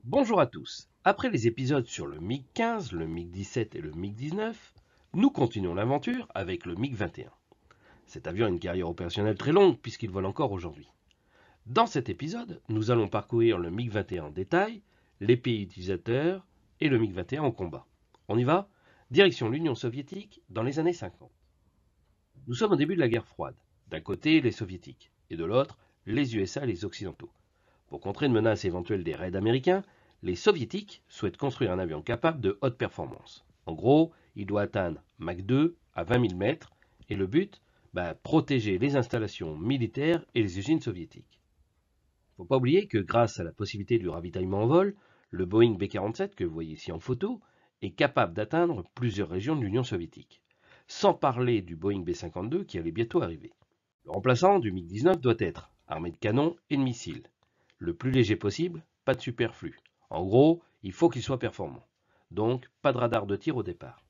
Bonjour à tous. Après les épisodes sur le MiG-15, le MiG-17 et le MiG-19, nous continuons l'aventure avec le MiG-21. Cet avion a une carrière opérationnelle très longue puisqu'il vole encore aujourd'hui. Dans cet épisode, nous allons parcourir le MiG-21 en détail, les pays utilisateurs et le MiG-21 en combat. On y va? Direction l'Union soviétique dans les années 50. Nous sommes au début de la guerre froide. D'un côté, les soviétiques et de l'autre, les USA et les occidentaux. Pour contrer une menace éventuelle des raids américains, les soviétiques souhaitent construire un avion capable de haute performance. En gros, il doit atteindre Mach 2 à 20 000 mètres et le but, protéger les installations militaires et les usines soviétiques. Il ne faut pas oublier que grâce à la possibilité du ravitaillement en vol, le Boeing B-47 que vous voyez ici en photo est capable d'atteindre plusieurs régions de l'Union soviétique. Sans parler du Boeing B-52 qui allait bientôt arriver. Le remplaçant du MiG-19 doit être armé de canons et de missiles. Le plus léger possible, pas de superflu. En gros, il faut qu'il soit performant. Donc, pas de radar de tir au départ.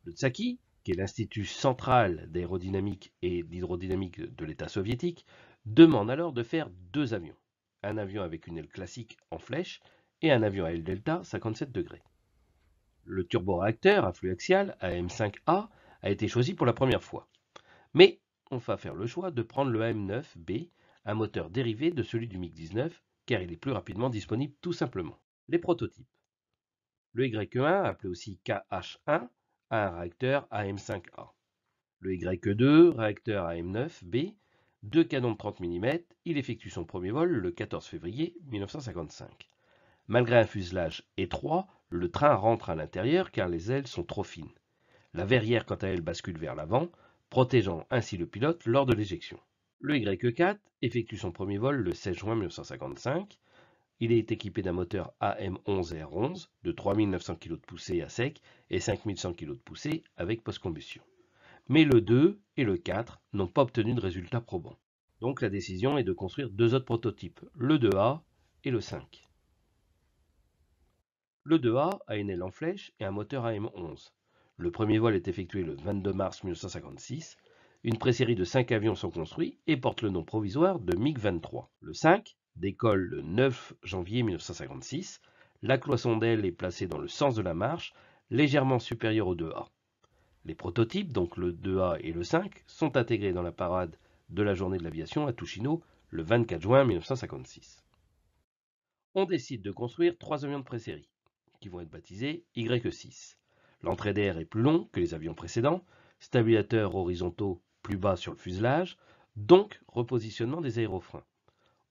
Le Tsaki, qui est l'Institut central d'aérodynamique et d'hydrodynamique de l'État soviétique, demande alors de faire deux avions. Un avion avec une aile classique en flèche et un avion à aile delta 57 degrés. Le turboréacteur à flux axial, AM5A, a été choisi pour la première fois. Mais on va faire le choix de prendre le AM9B, un moteur dérivé de celui du MiG-19, car il est plus rapidement disponible tout simplement. Les prototypes. Le YE1, appelé aussi KH1, a un réacteur AM5A. Le YE2, réacteur AM9B, deux canons de 30 mm, il effectue son premier vol le 14 février 1955. Malgré un fuselage étroit, le train rentre à l'intérieur car les ailes sont trop fines. La verrière, quant à elle, bascule vers l'avant, protégeant ainsi le pilote lors de l'éjection. Le YE4 effectue son premier vol le 16 juin 1955. Il est équipé d'un moteur AM11R11 de 3900 kg de poussée à sec et 5100 kg de poussée avec post-combustion. Mais le 2 et le 4 n'ont pas obtenu de résultats probants. Donc la décision est de construire deux autres prototypes, le 2A et le 5. Le 2A a une aile en flèche et un moteur AM11. Le premier vol est effectué le 22 mars 1956. Une présérie de 5 avions sont construits et portent le nom provisoire de MiG-23. Le 5 décolle le 9 janvier 1956. La cloison d'aile est placée dans le sens de la marche, légèrement supérieure au 2A. Les prototypes, donc le 2A et le 5, sont intégrés dans la parade de la journée de l'aviation à Tushino le 24 juin 1956. On décide de construire 3 avions de présérie, qui vont être baptisés YE6. L'entrée d'air est plus longue que les avions précédents, stabilisateurs horizontaux plus bas sur le fuselage, donc repositionnement des aérofreins.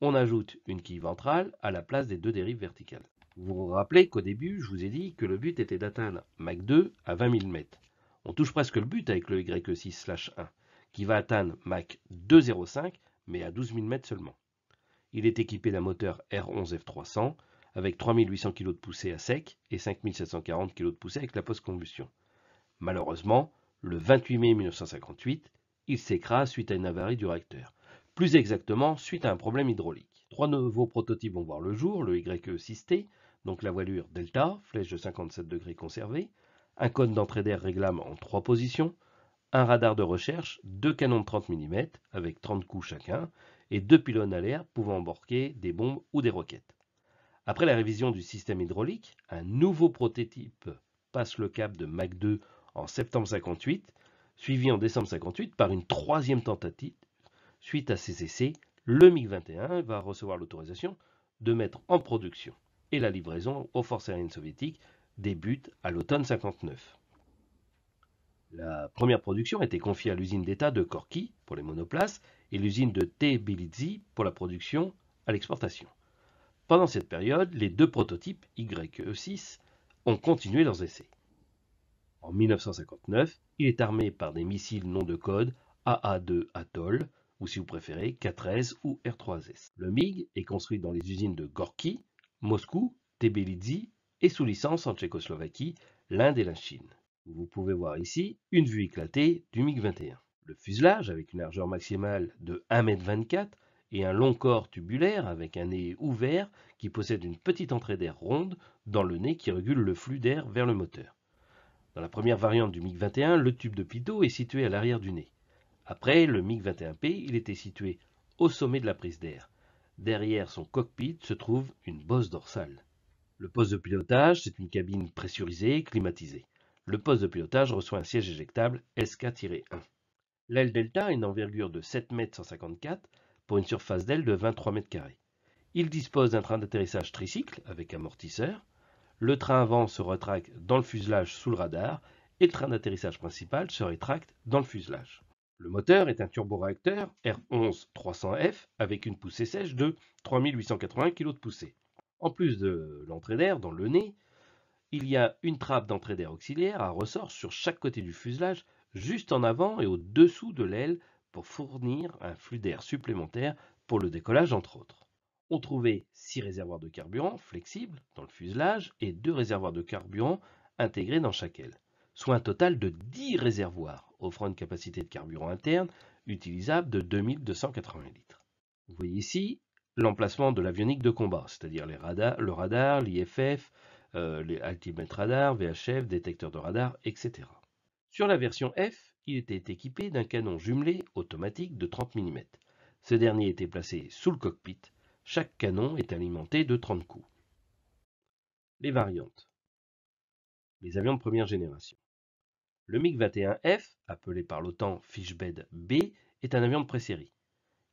On ajoute une quille ventrale à la place des deux dérives verticales. Vous vous rappelez qu'au début, je vous ai dit que le but était d'atteindre Mach 2 à 20 000 mètres. On touche presque le but avec le YE6/1, qui va atteindre Mach 2,05, mais à 12 000 mètres seulement. Il est équipé d'un moteur R11F300 avec 3800 kg de poussée à sec et 5740 kg de poussée avec la post-combustion. Malheureusement, le 28 mai 1958, il s'écrase suite à une avarie du réacteur. Plus exactement, suite à un problème hydraulique. 3 nouveaux prototypes vont voir le jour, le YE6T, donc la voilure Delta, flèche de 57 degrés conservée, un cône d'entrée d'air réglable en 3 positions, un radar de recherche, 2 canons de 30 mm avec 30 coups chacun, et 2 pylônes à l'air pouvant embarquer des bombes ou des roquettes. Après la révision du système hydraulique, un nouveau prototype passe le cap de Mach 2 en septembre 58, suivi en décembre 58 par une troisième tentative. Suite à ces essais, le MiG-21 va recevoir l'autorisation de mettre en production et la livraison aux forces aériennes soviétiques débute à l'automne 59. La première production a été confiée à l'usine d'État de Corky pour les monoplaces et l'usine de Tbilisi pour la production à l'exportation. Pendant cette période, les deux prototypes YE6 ont continué leurs essais. En 1959, il est armé par des missiles nom de code AA-2 Atoll, ou si vous préférez, K-13 ou R-3S. Le MiG est construit dans les usines de Gorky, Moscou, Tbilisi et sous licence en Tchécoslovaquie, l'Inde et la Chine. Vous pouvez voir ici une vue éclatée du MiG-21. Le fuselage, avec une largeur maximale de 1,24 m et un long corps tubulaire avec un nez ouvert qui possède une petite entrée d'air ronde dans le nez qui régule le flux d'air vers le moteur. Dans la première variante du MiG-21, le tube de pitot est situé à l'arrière du nez. Après le MiG-21P, il était situé au sommet de la prise d'air. Derrière son cockpit se trouve une bosse dorsale. Le poste de pilotage, c'est une cabine pressurisée, climatisée. Le poste de pilotage reçoit un siège éjectable SK-1. L'aile delta a une envergure de 7,154 m pour une surface d'aile de 23 m². Il dispose d'un train d'atterrissage tricycle avec amortisseur. Le train avant se rétracte dans le fuselage sous le radar et le train d'atterrissage principal se rétracte dans le fuselage. Le moteur est un turboréacteur R11-300F avec une poussée sèche de 3880 kg de poussée. En plus de l'entrée d'air dans le nez, il y a une trappe d'entrée d'air auxiliaire à ressort sur chaque côté du fuselage, juste en avant et au-dessous de l'aile pour fournir un flux d'air supplémentaire pour le décollage entre autres. On trouvait 6 réservoirs de carburant flexibles dans le fuselage et 2 réservoirs de carburant intégrés dans chaque aile, soit un total de 10 réservoirs offrant une capacité de carburant interne utilisable de 2280 litres. Vous voyez ici l'emplacement de l'avionique de combat, c'est-à-dire le radar, l'IFF, les altimètres radar, VHF, détecteurs de radar, etc. Sur la version F, il était équipé d'un canon jumelé automatique de 30 mm. Ce dernier était placé sous le cockpit. Chaque canon est alimenté de 30 coups. Les variantes. Les avions de première génération. Le MiG-21F, appelé par l'OTAN Fishbed B, est un avion de présérie.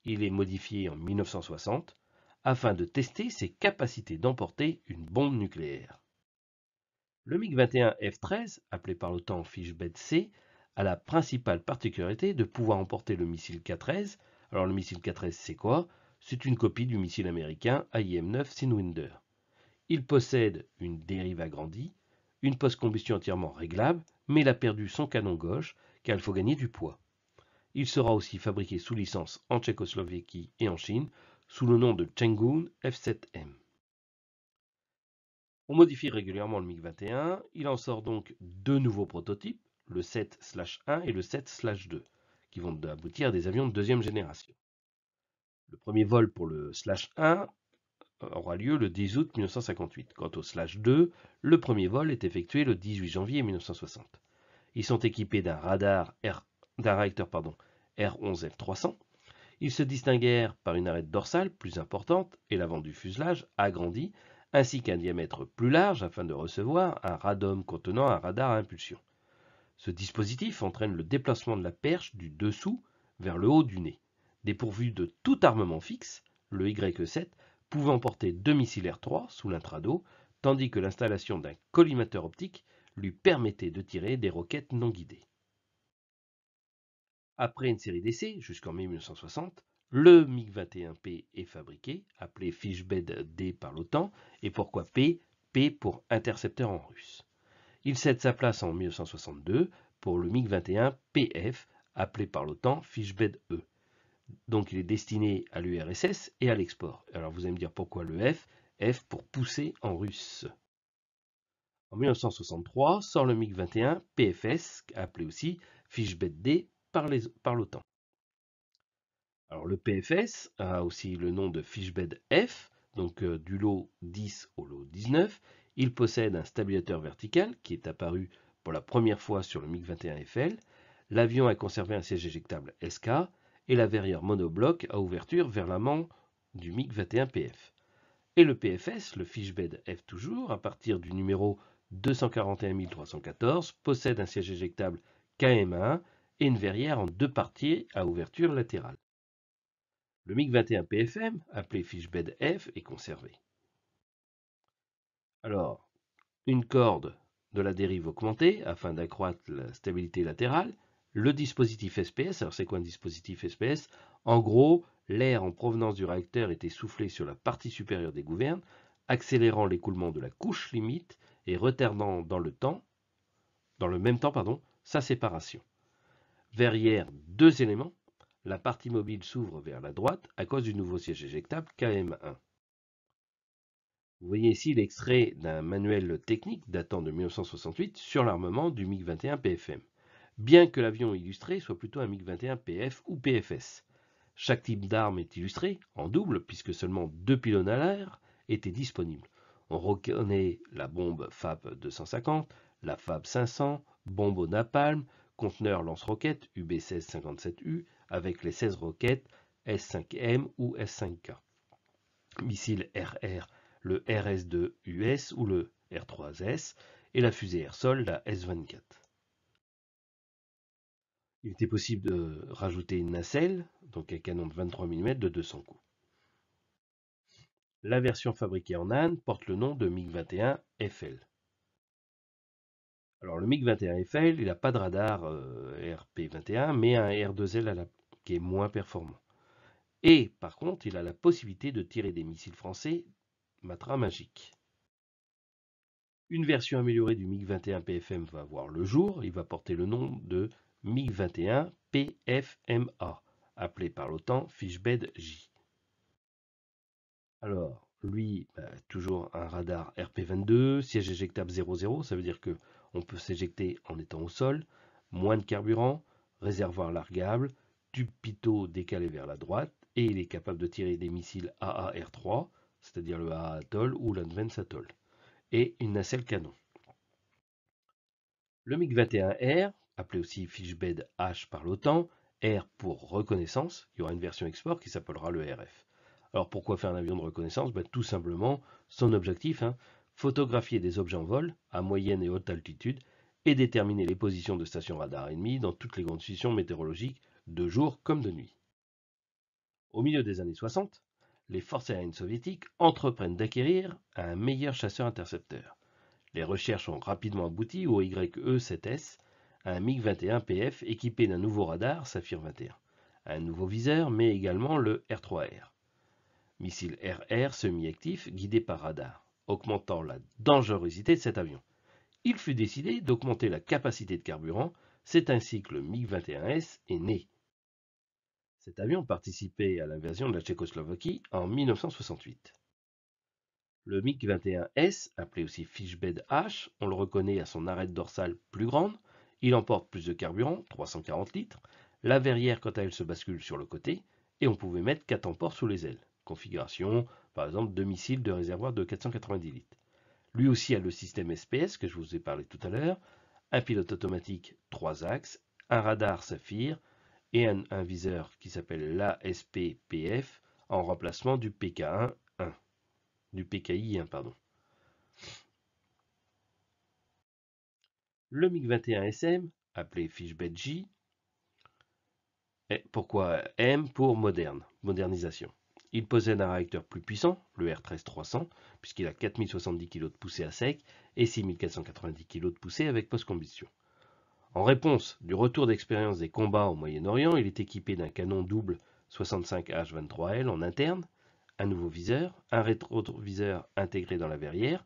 Il est modifié en 1960 afin de tester ses capacités d'emporter une bombe nucléaire. Le MiG-21 F-13, appelé par l'OTAN Fishbed C, a la principale particularité de pouvoir emporter le missile K-13. Alors le missile K-13 c'est quoi? C'est une copie du missile américain AIM-9 Sidewinder. Il possède une dérive agrandie, une post-combustion entièrement réglable, mais il a perdu son canon gauche car il faut gagner du poids. Il sera aussi fabriqué sous licence en Tchécoslovaquie et en Chine sous le nom de Chang'un F-7M. On modifie régulièrement le MiG-21, il en sort donc deux nouveaux prototypes, le 7/1 et le 7/2, qui vont aboutir à des avions de deuxième génération. Le premier vol pour le /1 aura lieu le 10 août 1958. Quant au /2, le premier vol est effectué le 18 janvier 1960. Ils sont équipés d'un réacteur R11F300. Ils se distinguèrent par une arête dorsale plus importante et l'avant du fuselage agrandi, ainsi qu'un diamètre plus large afin de recevoir un radome contenant un radar à impulsion. Ce dispositif entraîne le déplacement de la perche du dessous vers le haut du nez. Dépourvu de tout armement fixe, le YE7 pouvait emporter deux missiles R3 sous l'intrado, tandis que l'installation d'un collimateur optique lui permettait de tirer des roquettes non guidées. Après une série d'essais jusqu'en mai 1960, le MiG-21P est fabriqué, appelé Fishbed D par l'OTAN, et pourquoi P? P pour intercepteur en russe. Il cède sa place en 1962 pour le MiG-21 PF, appelé par l'OTAN Fishbed E. Donc il est destiné à l'URSS et à l'export. Alors vous allez me dire pourquoi le F? F pour pousser en russe. En 1963 sort le MiG-21 PFS, appelé aussi Fishbed D par l'OTAN. Alors le PFS a aussi le nom de Fishbed F, donc du lot 10 au lot 19. Il possède un stabilisateur vertical qui est apparu pour la première fois sur le MiG-21 FL. L'avion a conservé un siège éjectable SK et la verrière monobloc à ouverture vers l'amont du MiG-21 PF. Et le PFS, le Fishbed F toujours, à partir du numéro 241 314, possède un siège éjectable KM1 et une verrière en deux parties à ouverture latérale. Le MiG-21 PFM, appelé Fishbed F, est conservé. Alors, une corde de la dérive augmentée afin d'accroître la stabilité latérale, le dispositif SPS. Alors c'est quoi un dispositif SPS? En gros, l'air en provenance du réacteur était soufflé sur la partie supérieure des gouvernes, accélérant l'écoulement de la couche limite et retardant dans le même temps, sa séparation. Verrière, deux éléments. La partie mobile s'ouvre vers la droite à cause du nouveau siège éjectable KM1. Vous voyez ici l'extrait d'un manuel technique datant de 1968 sur l'armement du MiG-21 PFM, bien que l'avion illustré soit plutôt un MiG-21 PF ou PFS. Chaque type d'arme est illustré en double puisque seulement deux pylônes à l'air étaient disponibles. On reconnaît la bombe FAB 250, la FAB 500, bombe au napalm, conteneur lance-roquettes UB-1657U avec les 16 roquettes S5M ou S5K. missile RR, le RS-2US ou le R3S, et la fusée air-sol, la S-24. Il était possible de rajouter une nacelle, donc un canon de 23 mm de 200 coups. La version fabriquée en Inde porte le nom de MiG-21 FL. Alors le MiG-21 FL, il n'a pas de radar RP-21, mais un R2L qui est moins performant. Et par contre, il a la possibilité de tirer des missiles français Matra Magic. Une version améliorée du MiG-21 PFM va voir le jour. Il va porter le nom de MiG-21 PFMA, appelé par l'OTAN Fishbed J. Alors, lui, toujours un radar RP22, siège éjectable 0,0, ça veut dire que on peut s'éjecter en étant au sol, moins de carburant, réservoir largable, tube pitot décalé vers la droite, et il est capable de tirer des missiles AAR-3, c'est-à-dire le AA Atoll ou l'Advance Atoll, et une nacelle canon. Le MiG-21R, appelé aussi Fishbed H par l'OTAN, R pour reconnaissance, il y aura une version export qui s'appellera le RF. Alors pourquoi faire un avion de reconnaissance? Tout simplement, son objectif, photographier des objets en vol, à moyenne et haute altitude, et déterminer les positions de stations radar ennemies dans toutes les conditions météorologiques, de jour comme de nuit. Au milieu des années 60, les forces aériennes soviétiques entreprennent d'acquérir un meilleur chasseur-intercepteur. Les recherches ont rapidement abouti au YE-7S, un MiG-21 PF équipé d'un nouveau radar Saphir 21, un nouveau viseur, mais également le R3R. Missile RR semi-actif guidé par radar, augmentant la dangerosité de cet avion. Il fut décidé d'augmenter la capacité de carburant, c'est ainsi que le MiG-21S est né. Cet avion participait à l'invasion de la Tchécoslovaquie en 1968. Le MiG-21S, appelé aussi Fishbed H, on le reconnaît à son arête dorsale plus grande, il emporte plus de carburant, 340 litres, la verrière quant à elle se bascule sur le côté, et on pouvait mettre 4 emports sous les ailes. Configuration, par exemple, 2 missiles de réservoir de 490 litres. Lui aussi a le système SPS que je vous ai parlé tout à l'heure, un pilote automatique 3 axes, un radar Saphir et un viseur qui s'appelle l'ASP-PF en remplacement du PK1 du PKI-1, pardon. Le MiG-21SM, appelé Fishbed J, pourquoi M pour moderne, modernisation. Il possède un réacteur plus puissant, le R13-300, puisqu'il a 4070 kg de poussée à sec et 6490 kg de poussée avec post-combustion. En réponse du retour d'expérience des combats au Moyen-Orient, il est équipé d'un canon double 65H23L en interne, un nouveau viseur, un rétroviseur intégré dans la verrière,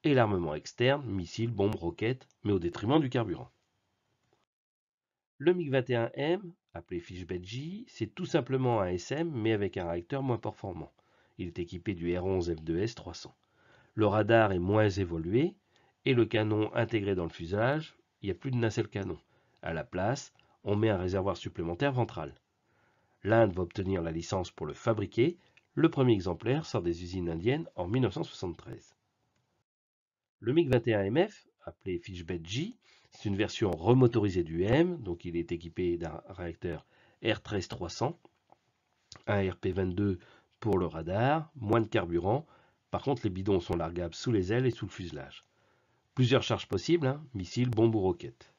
et l'armement externe, missiles, bombes, roquettes, mais au détriment du carburant. Le MiG-21M, appelé Fishbed J, c'est tout simplement un SM, mais avec un réacteur moins performant. Il est équipé du R11 F2S 300. Le radar est moins évolué, et le canon intégré dans le fuselage, il n'y a plus de nacelle canon. À la place, on met un réservoir supplémentaire ventral. L'Inde va obtenir la licence pour le fabriquer. Le premier exemplaire sort des usines indiennes en 1973. Le MiG-21MF, appelé Fishbed J, c'est une version remotorisée du M, donc il est équipé d'un réacteur R13-300, un RP22 pour le radar, moins de carburant. Par contre, les bidons sont largables sous les ailes et sous le fuselage. Plusieurs charges possibles, missiles, bombes ou roquettes.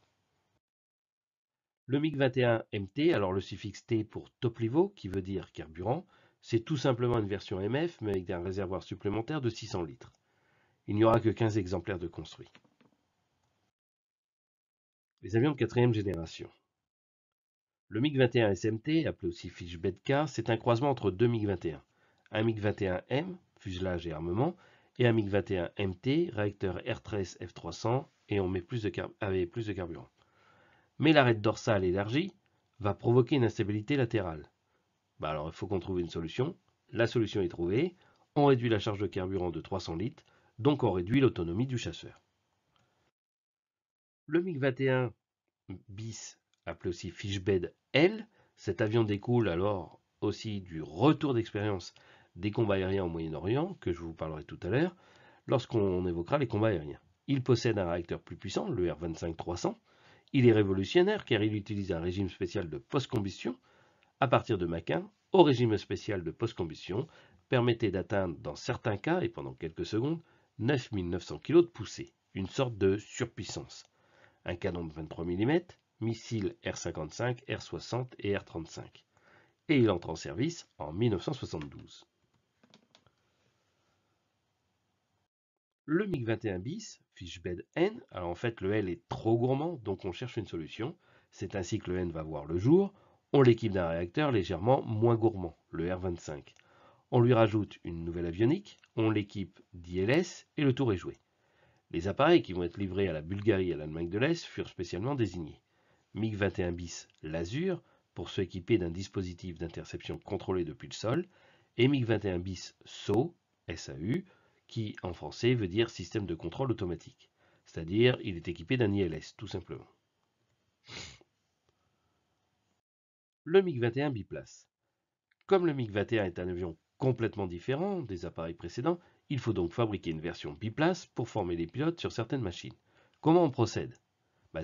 Le MiG-21 MT, alors le suffixe T pour top niveau, qui veut dire carburant, c'est tout simplement une version MF, mais avec un réservoir supplémentaire de 600 litres. Il n'y aura que 15 exemplaires de construits. Les avions de quatrième génération. Le MiG-21 SMT, appelé aussi Fishbed K, c'est un croisement entre deux MiG-21. Un MiG-21M, fuselage et armement, et un MiG-21 MT, réacteur R13 F300, et on met avec plus de carburant. Mais l'arête dorsale élargie va provoquer une instabilité latérale. Alors il faut qu'on trouve une solution. La solution est trouvée. On réduit la charge de carburant de 300 litres, donc on réduit l'autonomie du chasseur. Le MiG-21 bis, appelé aussi Fishbed L, cet avion découle alors aussi du retour d'expérience des combats aériens au Moyen-Orient, que je vous parlerai tout à l'heure, lorsqu'on évoquera les combats aériens. Il possède un réacteur plus puissant, le R25-300. Il est révolutionnaire car il utilise un régime spécial de post-combustion à partir de Mach 1 au régime spécial de post-combustion permettait d'atteindre, dans certains cas et pendant quelques secondes, 9900 kg de poussée, une sorte de surpuissance. Un canon de 23 mm, missiles R-55, R-60 et R-35. Et il entre en service en 1972. Le MiG-21 bis, Fishbed N, alors en fait le L est trop gourmand, donc on cherche une solution. C'est ainsi que le N va voir le jour. On l'équipe d'un réacteur légèrement moins gourmand, le R-25. On lui rajoute une nouvelle avionique, on l'équipe d'ILS et le tour est joué. Les appareils qui vont être livrés à la Bulgarie et à l'Allemagne de l'Est furent spécialement désignés. MiG-21 bis Lazur, pour ceux équipés d'un dispositif d'interception contrôlé depuis le sol, et MiG-21 bis SAU, SAU, qui en français veut dire système de contrôle automatique. C'est-à-dire, il est équipé d'un ILS, tout simplement. Le MiG-21 biplace. Comme le MiG-21 est un avion complètement différent des appareils précédents, il faut donc fabriquer une version biplace pour former les pilotes sur certaines machines. Comment on procède?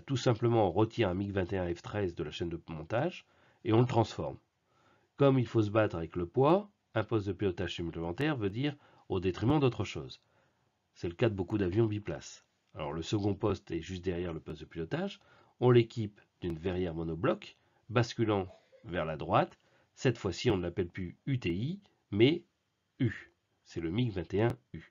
Tout simplement, on retire un MiG-21 F-13 de la chaîne de montage et on le transforme. Comme il faut se battre avec le poids, un poste de pilotage supplémentaire veut dire au détriment d'autre chose. C'est le cas de beaucoup d'avions biplaces. Alors le second poste est juste derrière le poste de pilotage. On l'équipe d'une verrière monobloc, basculant vers la droite. Cette fois-ci, on ne l'appelle plus UTI, mais U. C'est le MiG-21U.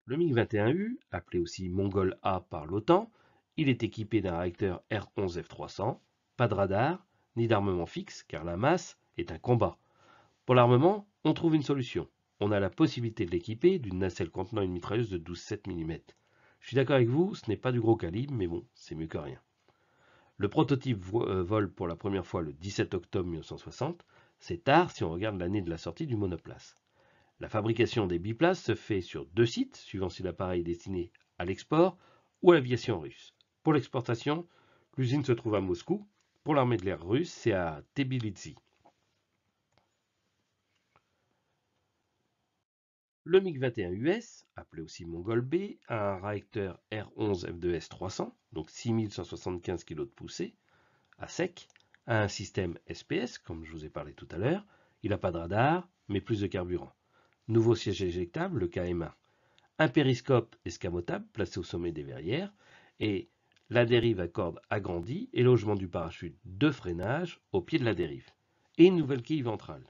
Le MiG-21U, appelé aussi Mongol A par l'OTAN, il est équipé d'un réacteur R-11 F300, pas de radar, ni d'armement fixe, car la masse est un combat. Pour l'armement, on trouve une solution. On a la possibilité de l'équiper d'une nacelle contenant une mitrailleuse de 12,7 mm. Je suis d'accord avec vous, ce n'est pas du gros calibre, mais bon, c'est mieux que rien. Le prototype vole pour la première fois le 17 octobre 1960. C'est tard si on regarde l'année de la sortie du monoplace. La fabrication des biplaces se fait sur 2 sites, suivant si l'appareil est destiné à l'export ou à l'aviation russe. Pour l'exportation, l'usine se trouve à Moscou. Pour l'armée de l'air russe, c'est à Tbilisi. Le MiG-21 US, appelé aussi Mongol B, a un réacteur R-11 F2S 300, donc 6175 kg de poussée, à sec, a un système SPS, comme je vous ai parlé tout à l'heure. Il n'a pas de radar, mais plus de carburant. Nouveau siège éjectable, le KM1. Un périscope escamotable placé au sommet des verrières, et la dérive à corde agrandie et logement du parachute de freinage au pied de la dérive. Et une nouvelle quille ventrale.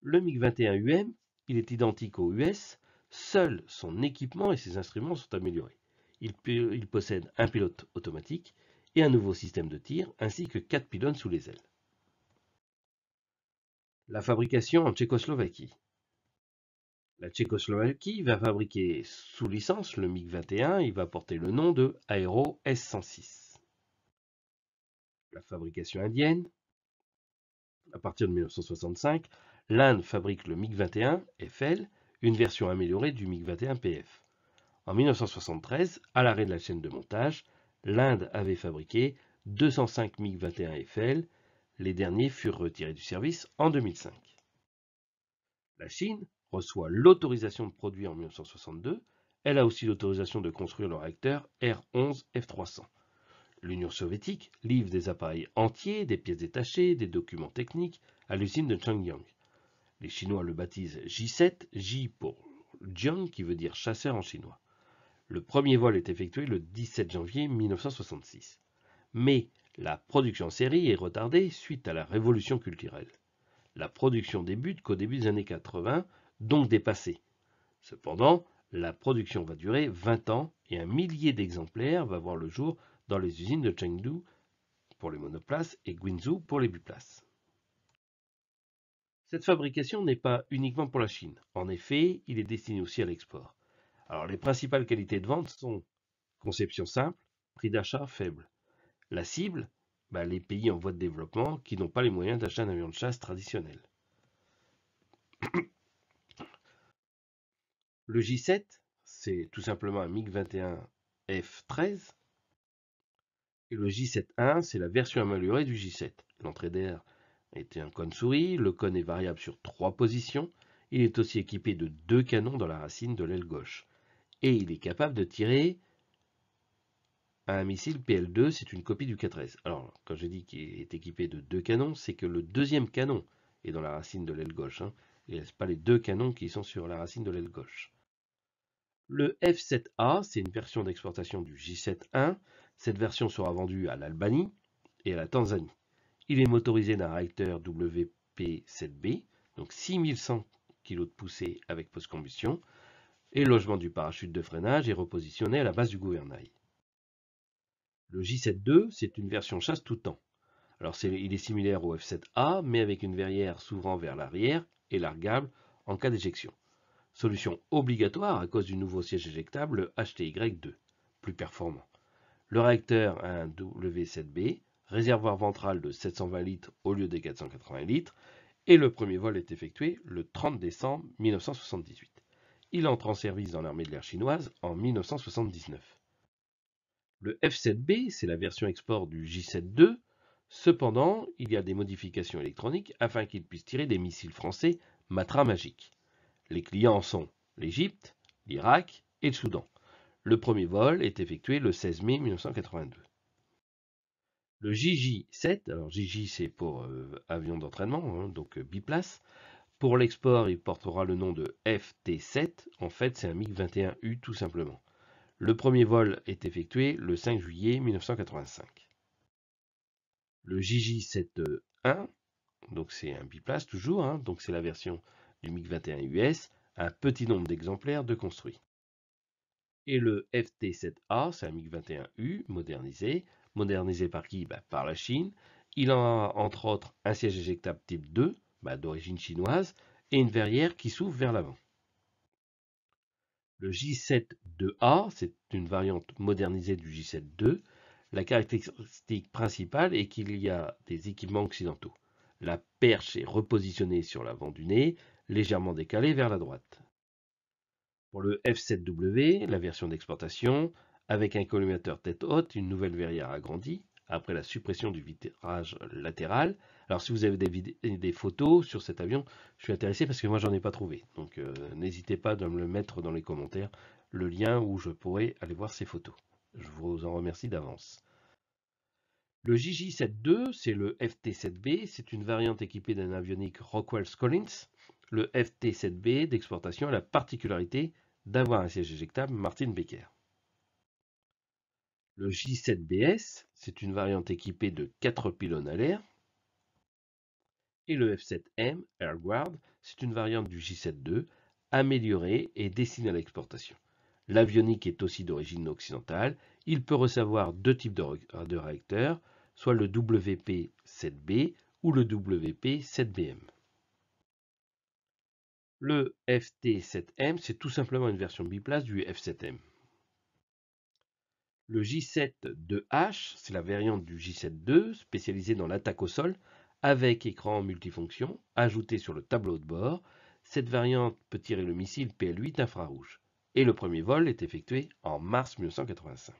Le MiG-21 UM, il est identique au US, seul son équipement et ses instruments sont améliorés. Il possède un pilote automatique et un nouveau système de tir, ainsi que 4 pylônes sous les ailes. La fabrication en Tchécoslovaquie. La Tchécoslovaquie va fabriquer sous licence le MiG-21, il va porter le nom de Aero S-106. La fabrication indienne. À partir de 1965, l'Inde fabrique le MiG-21 FL, une version améliorée du MiG-21 PF. En 1973, à l'arrêt de la chaîne de montage, l'Inde avait fabriqué 205 MiG-21 FL. Les derniers furent retirés du service en 2005. La Chine reçoit l'autorisation de produire en 1962. Elle a aussi l'autorisation de construire le réacteur R-11 F300. L'Union soviétique livre des appareils entiers, des pièces détachées, des documents techniques à l'usine de Changyang. Les Chinois le baptisent J7, J pour Jiang qui veut dire chasseur en chinois. Le premier vol est effectué le 17 janvier 1966. Mais la production en série est retardée suite à la révolution culturelle. La production débute qu'au début des années 80, donc dépassée. Cependant, la production va durer 20 ans et un millier d'exemplaires va voir le jour dans les usines de Chengdu pour les monoplaces et Guizhou pour les biplaces. Cette fabrication n'est pas uniquement pour la Chine. En effet, il est destiné aussi à l'export. Alors, les principales qualités de vente sont conception simple, prix d'achat faible. La cible, les pays en voie de développement qui n'ont pas les moyens d'acheter un avion de chasse traditionnel. Le J7, c'est tout simplement un MiG-21 F-13. Et le J7-1, c'est la version améliorée du J7. L'entrée d'air était un cône souris, le cône est variable sur 3 positions. Il est aussi équipé de 2 canons dans la racine de l'aile gauche. Et il est capable de tirer a un missile PL2, c'est une copie du 4S. Alors, quand j'ai dit qu'il est équipé de 2 canons, c'est que le deuxième canon est dans la racine de l'aile gauche, hein, et ce pas les 2 canons qui sont sur la racine de l'aile gauche. Le F7A, c'est une version d'exportation du J7-1. Cette version sera vendue à l'Albanie et à la Tanzanie. Il est motorisé d'un réacteur WP7B, donc 6100 kg de poussée avec post-combustion, et le logement du parachute de freinage est repositionné à la base du gouvernail. Le J7-2, c'est une version chasse tout temps. Alors il est similaire au F7A, mais avec une verrière s'ouvrant vers l'arrière et largable en cas d'éjection. Solution obligatoire à cause du nouveau siège éjectable, le HTY2, plus performant. Le réacteur a un W7B, réservoir ventral de 720 litres au lieu des 480 litres, et le premier vol est effectué le 30 décembre 1978. Il entre en service dans l'armée de l'air chinoise en 1979. Le F7B, c'est la version export du J7-2. Cependant, il y a des modifications électroniques afin qu'il puisse tirer des missiles français Matra Magique. Les clients sont l'Égypte, l'Irak et le Soudan. Le premier vol est effectué le 16 mai 1982. Le JJ-7, alors JJ c'est pour avion d'entraînement, hein, donc biplace. Pour l'export, il portera le nom de FT-7. En fait, c'est un MiG-21U tout simplement. Le premier vol est effectué le 5 juillet 1985. Le JJ-7-1, donc c'est un biplace toujours, hein, donc c'est la version du MiG-21 US, un petit nombre d'exemplaires de construits. Et le FT-7A, c'est un MiG-21U modernisé. Modernisé par qui? Par la Chine. Il a entre autres un siège éjectable type 2, d'origine chinoise, et une verrière qui s'ouvre vers l'avant. Le J7-2A, c'est une variante modernisée du J7-2. La caractéristique principale est qu'il y a des équipements occidentaux. La perche est repositionnée sur l'avant du nez, légèrement décalée vers la droite. Pour le F7W, la version d'exportation, avec un collimateur tête haute, une nouvelle verrière agrandie, après la suppression du vitrage latéral. Alors si vous avez des photos sur cet avion, je suis intéressé parce que moi j'en ai pas trouvé. Donc n'hésitez pas de me le mettre dans les commentaires, le lien où je pourrai aller voir ces photos. Je vous en remercie d'avance. Le JJ-72, c'est le FT-7B, c'est une variante équipée d'un avionique Rockwell-Collins. Le FT-7B d'exportation a la particularité d'avoir un siège éjectable Martin Baker. Le J7BS, c'est une variante équipée de 4 pylônes à l'air. Et le F7M Airguard, c'est une variante du J7-2 améliorée et destinée à l'exportation. L'avionique est aussi d'origine occidentale. Il peut recevoir deux types de réacteurs, soit le WP-7B ou le WP-7BM. Le FT-7M, c'est tout simplement une version biplace du F7M. Le J7-2H, c'est la variante du J7-2, spécialisée dans l'attaque au sol, avec écran multifonction, ajouté sur le tableau de bord. Cette variante peut tirer le missile PL-8 infrarouge. Et le premier vol est effectué en mars 1985.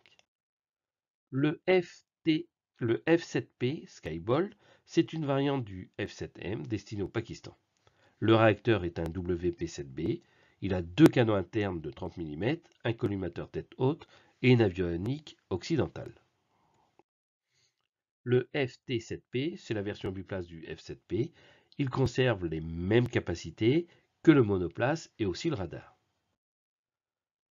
Le F7P Skybolt, c'est une variante du F7M destinée au Pakistan. Le réacteur est un WP7B. Il a deux canons internes de 30 mm, un collimateur tête haute et une avionique occidentale. Le FT-7P, c'est la version biplace du F-7P. Il conserve les mêmes capacités que le monoplace et aussi le radar.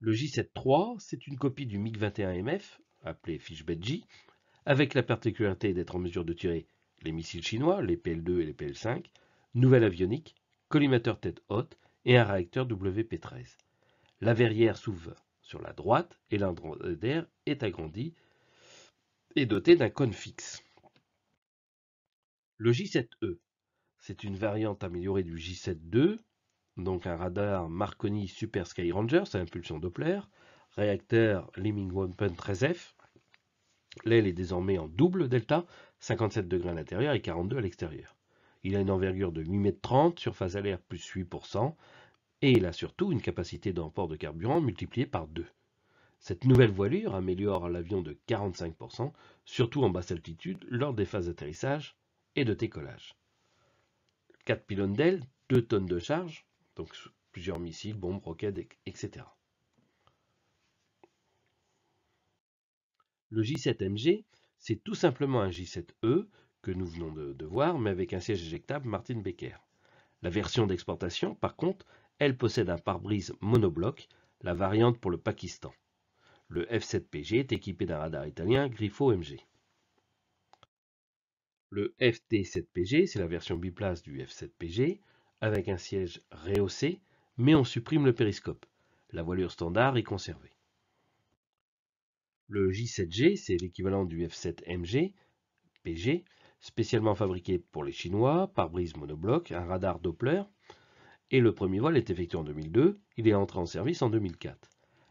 Le J-7-3, c'est une copie du MiG-21MF, appelé Fishbed-J, avec la particularité d'être en mesure de tirer les missiles chinois, les PL2 et les PL5, nouvelle avionique, collimateur tête haute et un réacteur WP-13. La verrière s'ouvre sur la droite et l'indre est agrandi et doté d'un cône fixe. Le J7E, c'est une variante améliorée du J7-2, donc un radar Marconi Super Sky Ranger, c'est impulsion Doppler, réacteur Lemmingwampen 13F. L'aile est désormais en double delta, 57 degrés à l'intérieur et 42 à l'extérieur. Il a une envergure de 8,30 m, surface à l'air plus 8%, et il a surtout une capacité d'emport de carburant multipliée par 2. Cette nouvelle voilure améliore l'avion de 45%, surtout en basse altitude lors des phases d'atterrissage et de décollage. 4 pylônes d'aile, 2 tonnes de charge, donc plusieurs missiles, bombes, roquettes, etc. Le J7MG, c'est tout simplement un J7E que nous venons de voir, mais avec un siège éjectable Martin Becker. La version d'exportation, par contre, elle possède un pare-brise monobloc, la variante pour le Pakistan. Le F7PG est équipé d'un radar italien Grifo MG. Le FT7PG, c'est la version biplace du F7PG, avec un siège rehaussé, mais on supprime le périscope. La voilure standard est conservée. Le J7G, c'est l'équivalent du F7MG, PG, spécialement fabriqué pour les Chinois, pare-brise monobloc, un radar Doppler, et le premier vol est effectué en 2002, il est entré en service en 2004.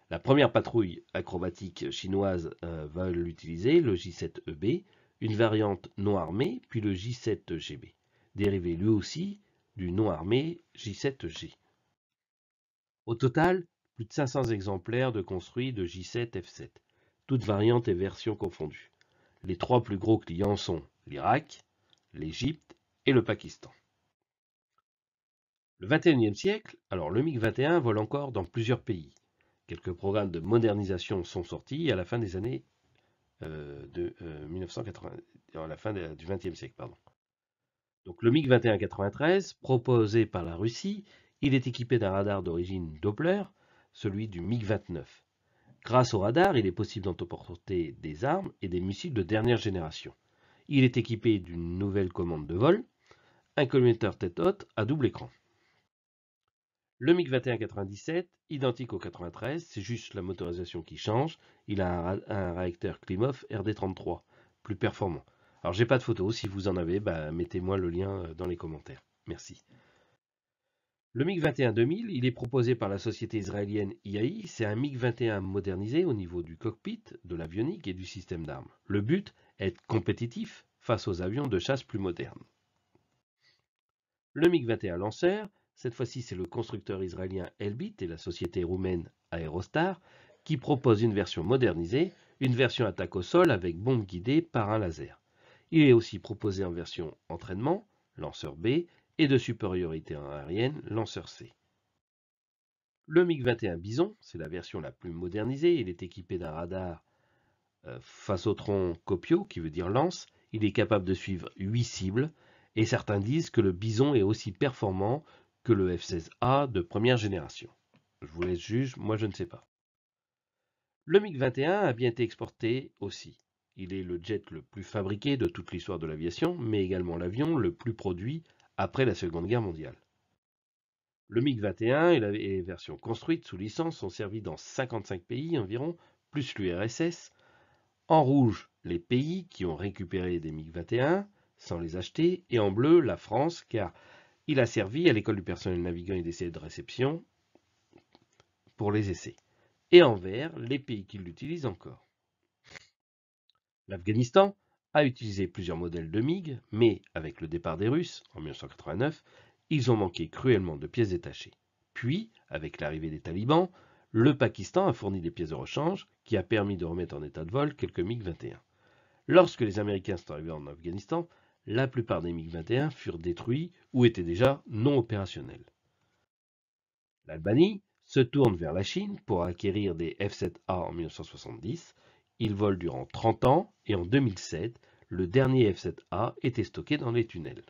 La première patrouille acrobatique chinoise va l'utiliser, le J7EB, une variante non armée, puis le J7GB, dérivé lui aussi du non armé J7G. Au total, plus de 500 exemplaires de construits de J7F7, toutes variantes et versions confondues. Les trois plus gros clients sont l'Irak, l'Égypte et le Pakistan. Le XXIe siècle, alors le MiG-21 vole encore dans plusieurs pays. Quelques programmes de modernisation sont sortis à la fin des années 1980, à la fin du XXe siècle. Pardon. Donc le MiG-21-93, proposé par la Russie, il est équipé d'un radar d'origine Doppler, celui du MiG-29. Grâce au radar, il est possible d'emporter des armes et des missiles de dernière génération. Il est équipé d'une nouvelle commande de vol, un collimateur tête haute à double écran. Le MiG-21-97, identique au 93, c'est juste la motorisation qui change. Il a un réacteur Klimov RD33, plus performant. Alors j'ai pas de photo, si vous en avez, mettez-moi le lien dans les commentaires. Merci. Le MiG-21-2000, il est proposé par la société israélienne IAI. C'est un MiG-21 modernisé au niveau du cockpit, de l'avionique et du système d'armes. Le but est d'être compétitif face aux avions de chasse plus modernes. Le MiG-21 lanceur, cette fois-ci c'est le constructeur israélien Elbit et la société roumaine Aerostar qui propose une version modernisée, une version attaque au sol avec bombe guidée par un laser. Il est aussi proposé en version entraînement, lanceur B, et de supériorité aérienne, lanceur C. Le MiG-21 Bison, c'est la version la plus modernisée, il est équipé d'un radar Phasotron Copio, qui veut dire lance, il est capable de suivre 8 cibles, et certains disent que le Bison est aussi performant que le F-16A de première génération. Je vous laisse juger, moi je ne sais pas. Le MiG-21 a bien été exporté aussi. Il est le jet le plus fabriqué de toute l'histoire de l'aviation, mais également l'avion le plus produit après la Seconde Guerre mondiale. Le MiG-21 et les versions construites sous licence sont servies dans 55 pays environ, plus l'URSS. En rouge, les pays qui ont récupéré des MiG-21 sans les acheter, et en bleu, la France, car il a servi à l'école du personnel navigant et d'essai de réception pour les essais. Et en vert, les pays qui l'utilisent encore. L'Afghanistan a utilisé plusieurs modèles de MiG, mais avec le départ des Russes, en 1989, ils ont manqué cruellement de pièces détachées. Puis, avec l'arrivée des talibans, le Pakistan a fourni des pièces de rechange qui a permis de remettre en état de vol quelques MiG-21. Lorsque les Américains sont arrivés en Afghanistan, la plupart des MiG-21 furent détruits ou étaient déjà non opérationnels. L'Albanie se tourne vers la Chine pour acquérir des F-7A en 1970. Ils volent durant 30 ans et en 2007, le dernier F-7A était stocké dans les tunnels.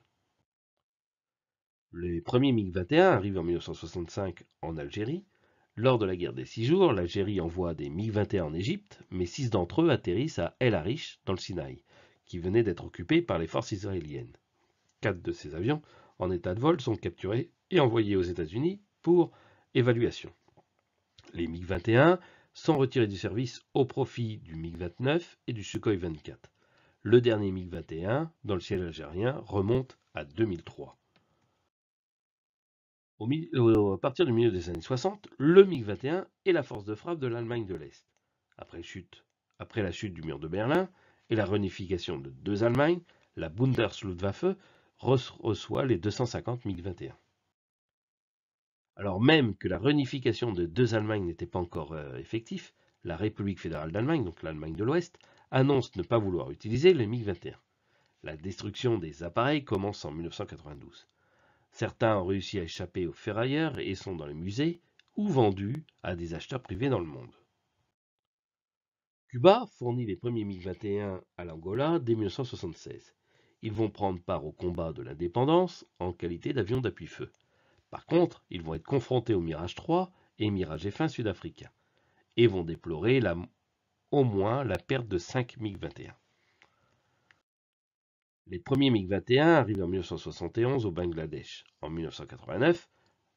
Les premiers MiG-21 arrivent en 1965 en Algérie. Lors de la guerre des 6 jours, l'Algérie envoie des MiG-21 en Égypte, mais 6 d'entre eux atterrissent à El Arish, dans le Sinaï, qui venait d'être occupé par les forces israéliennes. 4 de ces avions, en état de vol, sont capturés et envoyés aux États-Unis pour évaluation. Les MiG-21 sont retirés du service au profit du MiG-29 et du Sukhoi 24. Le dernier MiG-21 dans le ciel algérien remonte à 2003. À partir du milieu des années 60, le MiG-21 est la force de frappe de l'Allemagne de l'Est. Après la chute du mur de Berlin et la réunification de deux Allemagnes, la Bundesluftwaffe reçoit les 250 MiG-21. Alors même que la réunification de deux Allemagnes n'était pas encore effective, la République fédérale d'Allemagne, donc l'Allemagne de l'Ouest, annonce ne pas vouloir utiliser les MiG-21. La destruction des appareils commence en 1992. Certains ont réussi à échapper aux ferrailleurs et sont dans les musées ou vendus à des acheteurs privés dans le monde. Cuba fournit les premiers MiG-21 à l'Angola dès 1976. Ils vont prendre part au combat de l'indépendance en qualité d'avion d'appui-feu. Par contre, ils vont être confrontés au Mirage 3 et Mirage F1 sud-africain et vont déplorer au moins la perte de 5 MiG-21. Les premiers MiG-21 arrivent en 1971 au Bangladesh. En 1989,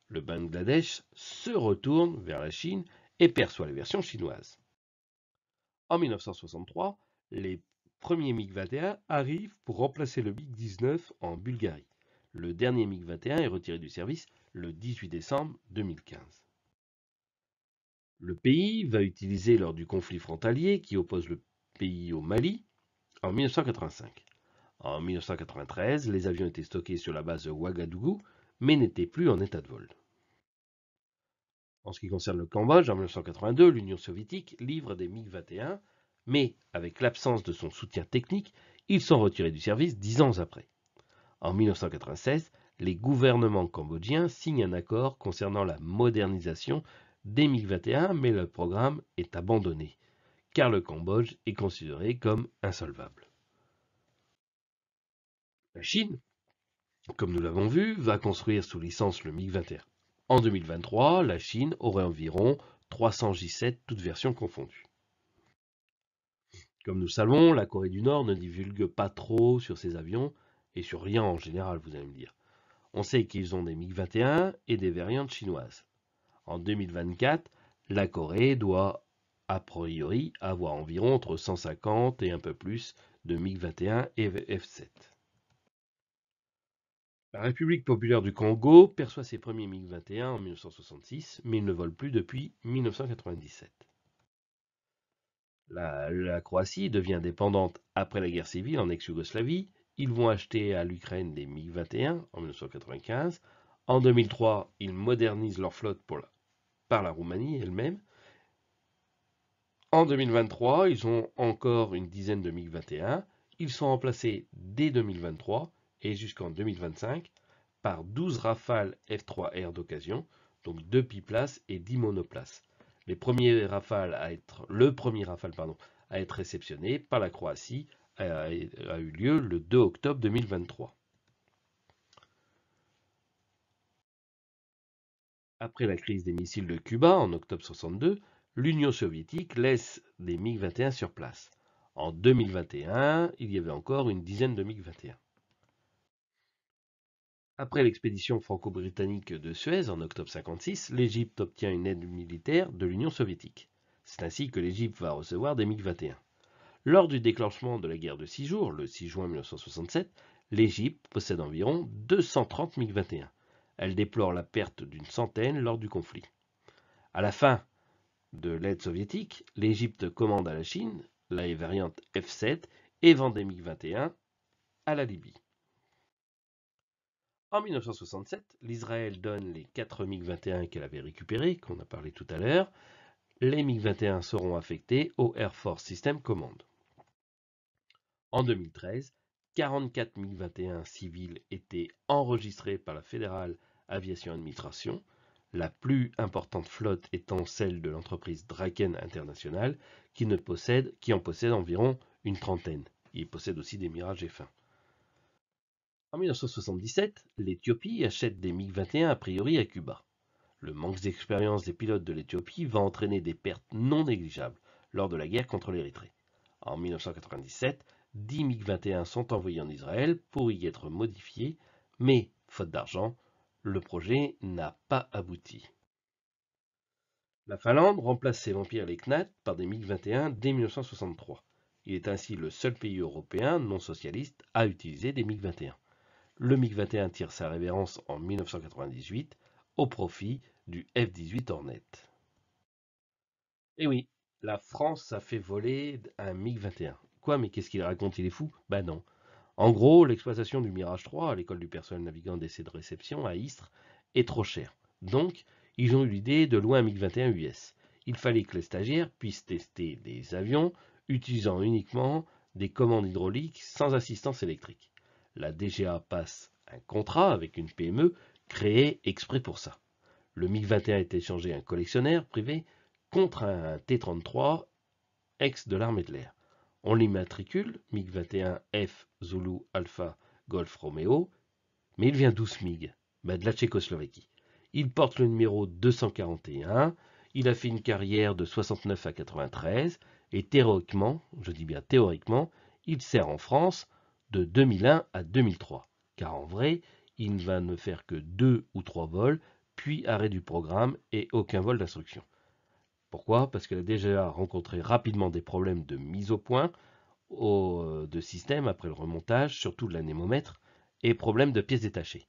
le Bangladesh se retourne vers la Chine et perçoit les versions chinoises. En 1963, les premiers MiG-21 arrivent pour remplacer le MiG-19 en Bulgarie. Le dernier MiG-21 est retiré du service le 18 décembre 2015. Le pays va utiliser lors du conflit frontalier qui oppose le pays au Mali en 1985. En 1993, les avions étaient stockés sur la base de Ouagadougou, mais n'étaient plus en état de vol. En ce qui concerne le Cambodge, en 1982, l'Union soviétique livre des MiG-21, mais avec l'absence de son soutien technique, ils sont retirés du service 10 ans après. En 1996, les gouvernements cambodgiens signent un accord concernant la modernisation des MiG-21, mais le programme est abandonné, car le Cambodge est considéré comme insolvable. La Chine, comme nous l'avons vu, va construire sous licence le MiG-21. En 2023, la Chine aurait environ 300 J-7, toutes versions confondues. Comme nous savons, la Corée du Nord ne divulgue pas trop sur ses avions, et sur rien en général, vous allez me dire. On sait qu'ils ont des MiG-21 et des variantes chinoises. En 2024, la Corée doit, a priori, avoir environ entre 150 et un peu plus de MiG-21 et F-7. La République populaire du Congo perçoit ses premiers MiG-21 en 1966, mais ils ne volent plus depuis 1997. La Croatie devient indépendante après la guerre civile en ex-Yougoslavie. Ils vont acheter à l'Ukraine des MiG-21 en 1995. En 2003, ils modernisent leur flotte par la Roumanie elle-même. En 2023, ils ont encore une dizaine de MiG-21. Ils sont remplacés dès 2023 et jusqu'en 2025 par 12 Rafale F3R d'occasion, donc 2 biplaces et 10 monoplaces. Le premier Rafale à être réceptionné par la Croatie a eu lieu le 2 octobre 2023. Après la crise des missiles de Cuba en octobre 1962, l'Union soviétique laisse des MiG-21 sur place. En 2021, il y avait encore une dizaine de MiG-21. Après l'expédition franco-britannique de Suez en octobre 1956, l'Égypte obtient une aide militaire de l'Union soviétique. C'est ainsi que l'Égypte va recevoir des MiG-21. Lors du déclenchement de la guerre de 6 jours, le 6 juin 1967, l'Égypte possède environ 230 MiG-21. Elle déplore la perte d'une centaine lors du conflit. À la fin de l'aide soviétique, l'Égypte commande à la Chine la variante F-7 et vend des MiG-21 à la Libye. En 1967, l'Israël donne les 4 MiG-21 qu'elle avait récupérés, qu'on a parlé tout à l'heure. Les MiG-21 seront affectés au Air Force System Command. En 2013, 44 MiG-21 civils étaient enregistrés par la Federal Aviation Administration, la plus importante flotte étant celle de l'entreprise Draken International, qui en possède environ une trentaine. Il possède aussi des Mirage F1. En 1977, l'Éthiopie achète des MiG-21 a priori à Cuba. Le manque d'expérience des pilotes de l'Éthiopie va entraîner des pertes non négligeables lors de la guerre contre l'Érythrée. En 1997, 10 MiG-21 sont envoyés en Israël pour y être modifiés, mais, faute d'argent, le projet n'a pas abouti. La Finlande remplace ses Vampire et Knat par des MiG-21 dès 1963. Il est ainsi le seul pays européen non socialiste à utiliser des MiG-21. Le MiG-21 tire sa révérence en 1998 au profit du F-18 Hornet. Et oui, la France a fait voler un MiG-21. Quoi, mais qu'est-ce qu'il raconte, il est fou? Ben non. En gros, l'exploitation du Mirage 3 à l'école du personnel navigant d'essai de réception à Istres est trop chère. Donc, ils ont eu l'idée de louer un MiG-21 US. Il fallait que les stagiaires puissent tester des avions utilisant uniquement des commandes hydrauliques sans assistance électrique. La DGA passe un contrat avec une PME créée exprès pour ça. Le MiG-21 est échangé à un collectionneur privé contre un T-33 ex de l'armée de l'air. On l'immatricule, MiG-21F Zulu Alpha Golf Romeo, mais il vient d'où ce MiG? De la Tchécoslovaquie. Il porte le numéro 241, il a fait une carrière de 69 à 93, et théoriquement, je dis bien théoriquement, il sert en France de 2001 à 2003, car en vrai, il ne va ne faire que 2 ou 3 vols, puis arrêt du programme et aucun vol d'instruction. Pourquoi? Parce qu'elle a déjà rencontré rapidement des problèmes de mise au point de système après le remontage, surtout de l'anémomètre, et problèmes de pièces détachées.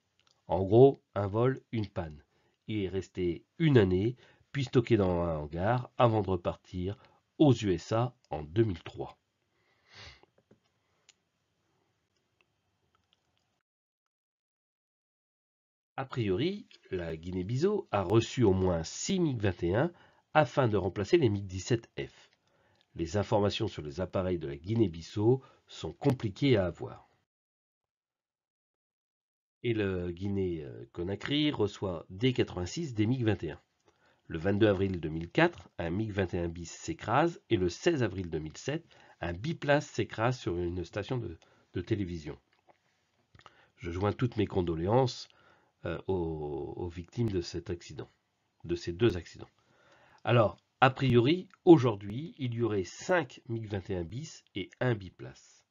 En gros, un vol, une panne. Il est resté une année, puis stocké dans un hangar avant de repartir aux USA en 2003. A priori, la Guinée-Bissau a reçu au moins 6 MiG-21 afin de remplacer les MiG-17F. Les informations sur les appareils de la Guinée-Bissau sont compliquées à avoir. Et le Guinée-Conakry reçoit dès 86 des MiG-21. Le 22 avril 2004, un MiG-21 bis s'écrase et le 16 avril 2007, un biplace s'écrase sur une station de télévision. Je joins toutes mes condoléances aux victimes de cet accident, de ces deux accidents. Alors, a priori, aujourd'hui, il y aurait 5 MiG-21 bis et un biplace.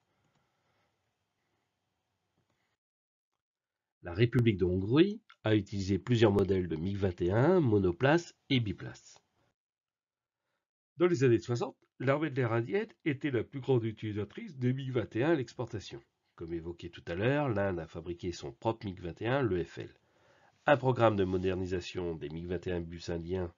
La République de Hongrie a utilisé plusieurs modèles de MiG-21, monoplace et biplace. Dans les années 60, l'armée de l'air indienne était la plus grande utilisatrice des MiG-21 à l'exportation. Comme évoqué tout à l'heure, l'Inde a fabriqué son propre MiG-21, le FL. Un programme de modernisation des MiG-21 bus indiens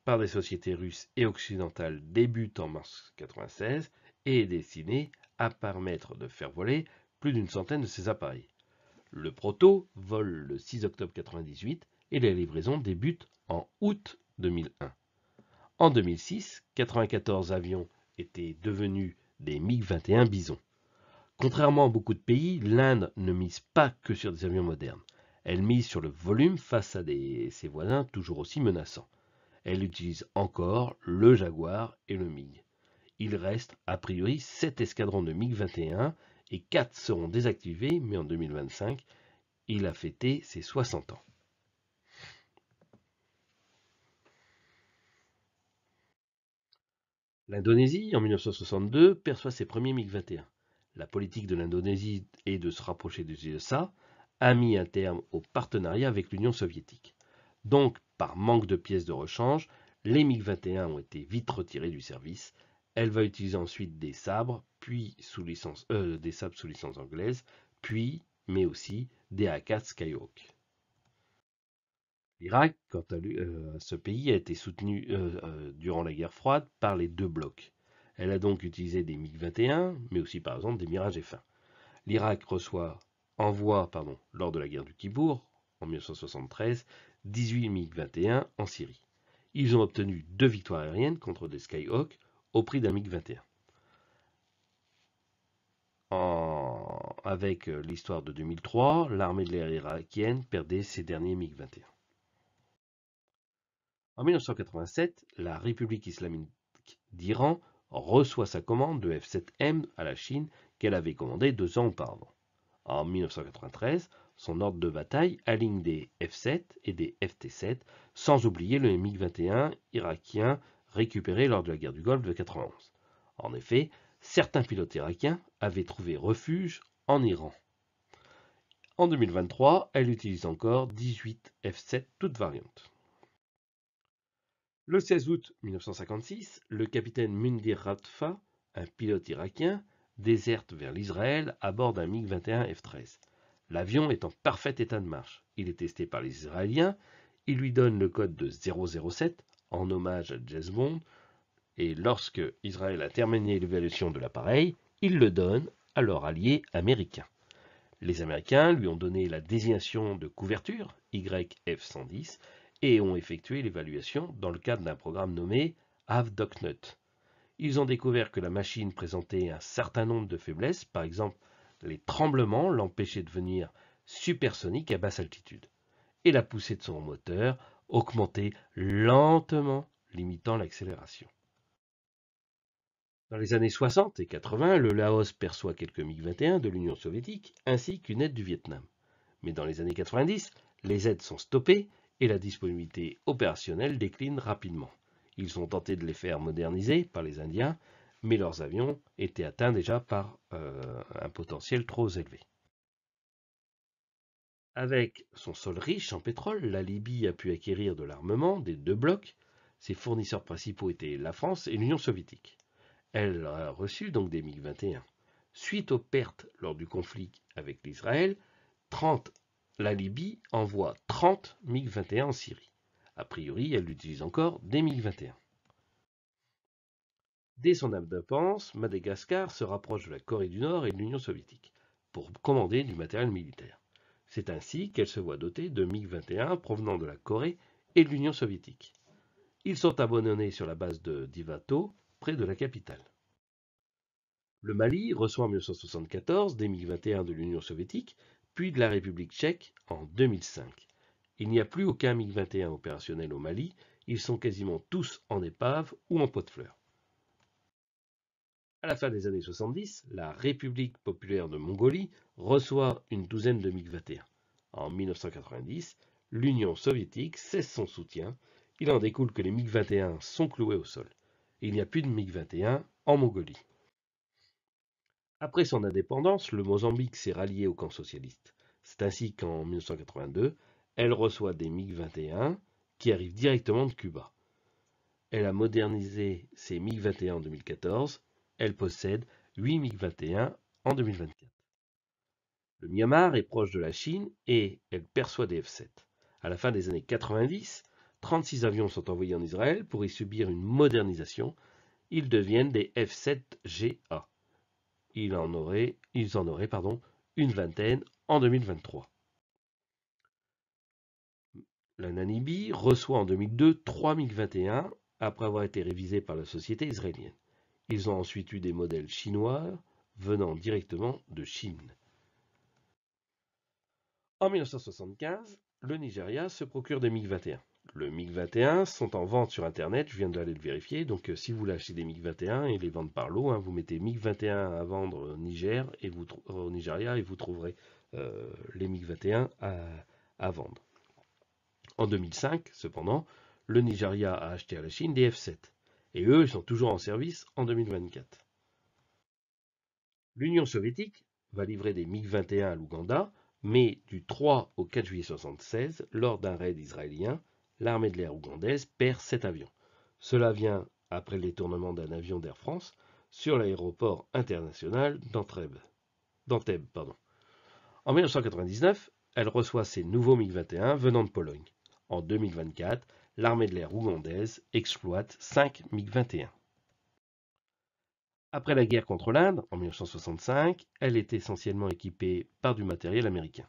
par des sociétés russes et occidentales débute en mars 1996 et est destiné à permettre de faire voler plus d'une centaine de ces appareils. Le proto vole le 6 octobre 1998 et la livraison débute en août 2001. En 2006, 94 avions étaient devenus des MiG-21 Bison. Contrairement à beaucoup de pays, l'Inde ne mise pas que sur des avions modernes. Elle mise sur le volume face à ses voisins toujours aussi menaçants. Elle utilise encore le Jaguar et le MiG. Il reste a priori 7 escadrons de MiG-21 et 4 seront désactivés, mais en 2025, il a fêté ses 60 ans. L'Indonésie, en 1962, perçoit ses premiers MiG-21. La politique de l'Indonésie est de se rapprocher des USA, a mis un terme au partenariat avec l'Union soviétique. Donc, par manque de pièces de rechange, les MiG-21 ont été vite retirés du service. Elle va utiliser ensuite des sabres, puis des sabres sous licence anglaise, puis, mais aussi, des AK Skyhawk. L'Irak, quant à lui, ce pays a été soutenu durant la guerre froide par les deux blocs. Elle a donc utilisé des MiG-21, mais aussi par exemple des Mirage F1. L'Irak envoie lors de la guerre du Kippour, en 1973, 18 MiG-21 en Syrie. Ils ont obtenu 2 victoires aériennes contre des Skyhawk au prix d'un MiG-21. Avec l'histoire de 2003, l'armée de l'air irakienne perdait ses derniers MiG-21. En 1987, la République islamique d'Iran reçoit sa commande de F-7M à la Chine qu'elle avait commandée 2 ans auparavant. En 1993, son ordre de bataille aligne des F-7 et des FT-7, sans oublier le MiG-21 irakien récupéré lors de la guerre du Golfe de 1991. En effet, certains pilotes irakiens avaient trouvé refuge en Iran. En 2023, elle utilise encore 18 F-7 toutes variantes. Le 16 août 1956, le capitaine Mundir Radfa, un pilote irakien, déserte vers l'Israël à bord d'un MiG-21 F-13. L'avion est en parfait état de marche. Il est testé par les Israéliens. Ils lui donnent le code de 007 en hommage à James Bond. Et lorsque Israël a terminé l'évaluation de l'appareil, il le donne à leur allié américain. Les Américains lui ont donné la désignation de couverture, YF-110, et ont effectué l'évaluation dans le cadre d'un programme nommé AVDOCNUT. Ils ont découvert que la machine présentait un certain nombre de faiblesses, par exemple les tremblements l'empêchaient de devenir supersonique à basse altitude, et la poussée de son moteur augmentait lentement, limitant l'accélération. Dans les années 60 et 80, le Laos perçoit quelques MiG-21 de l'Union soviétique ainsi qu'une aide du Vietnam. Mais dans les années 90, les aides sont stoppées et la disponibilité opérationnelle décline rapidement. Ils ont tenté de les faire moderniser par les Indiens, mais leurs avions étaient atteints déjà par un potentiel trop élevé. Avec son sol riche en pétrole, la Libye a pu acquérir de l'armement des deux blocs. Ses fournisseurs principaux étaient la France et l'Union soviétique. Elle a reçu donc des MiG-21. Suite aux pertes lors du conflit avec l'Israël, la Libye envoie 30 MiG-21 en Syrie. A priori, elle utilise encore des MiG-21. Dès son indépendance, Madagascar se rapproche de la Corée du Nord et de l'Union soviétique pour commander du matériel militaire. C'est ainsi qu'elle se voit dotée de MiG-21 provenant de la Corée et de l'Union soviétique. Ils sont abandonnés sur la base de Divato, près de la capitale. Le Mali reçoit en 1974 des MiG-21 de l'Union soviétique, puis de la République tchèque en 2005. Il n'y a plus aucun MiG-21 opérationnel au Mali, ils sont quasiment tous en épave ou en pot de fleurs. À la fin des années 70, la République populaire de Mongolie reçoit une douzaine de MiG-21. En 1990, l'Union soviétique cesse son soutien. Il en découle que les MiG-21 sont cloués au sol. Il n'y a plus de MiG-21 en Mongolie. Après son indépendance, le Mozambique s'est rallié au camp socialiste. C'est ainsi qu'en 1982, elle reçoit des MiG-21 qui arrivent directement de Cuba. Elle a modernisé ses MiG-21 en 2014. Elle possède 8 MiG-21 en 2024. Le Myanmar est proche de la Chine et elle perçoit des F-7. À la fin des années 90, 36 avions sont envoyés en Israël pour y subir une modernisation. Ils deviennent des F-7GA. Ils en auraient une vingtaine en 2023. La Namibie reçoit en 2002 3 MiG-21 après avoir été révisés par la société israélienne. Ils ont ensuite eu des modèles chinois venant directement de Chine. En 1975, le Nigeria se procure des MiG-21. Le MiG-21 sont en vente sur Internet, je viens d'aller le vérifier, donc si vous voulez acheter des MiG-21 et les vendre par lot, vous mettez MiG-21 à vendre au Niger et au Nigeria et vous trouverez les MiG-21 à vendre. En 2005, cependant, le Nigeria a acheté à la Chine des F-7 et eux, ils sont toujours en service en 2024. L'Union soviétique va livrer des MiG-21 à l'Ouganda, mais du 3 au 4 juillet 1976, lors d'un raid israélien, l'armée de l'air ougandaise perd 7 avions. Cela vient après le détournement d'un avion d'Air France sur l'aéroport international d'Entebbe. En 1999, elle reçoit ses nouveaux MiG-21 venant de Pologne. En 2024, l'armée de l'air ougandaise exploite 5 MiG-21. Après la guerre contre l'Inde, en 1965, elle est essentiellement équipée par du matériel américain.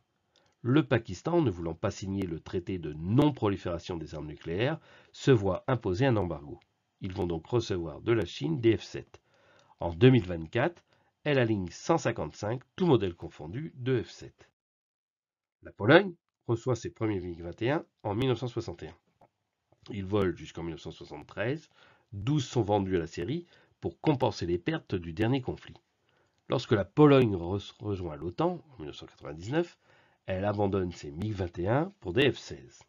Le Pakistan, ne voulant pas signer le traité de non-prolifération des armes nucléaires, se voit imposer un embargo. Ils vont donc recevoir de la Chine des F-7. En 2024, elle aligne 155, tout modèle confondu, de F-7. La Pologne reçoit ses premiers MiG-21 en 1961. Ils volent jusqu'en 1973, 12 sont vendus à la série pour compenser les pertes du dernier conflit. Lorsque la Pologne rejoint l'OTAN en 1999, elle abandonne ses MiG-21 pour des F-16.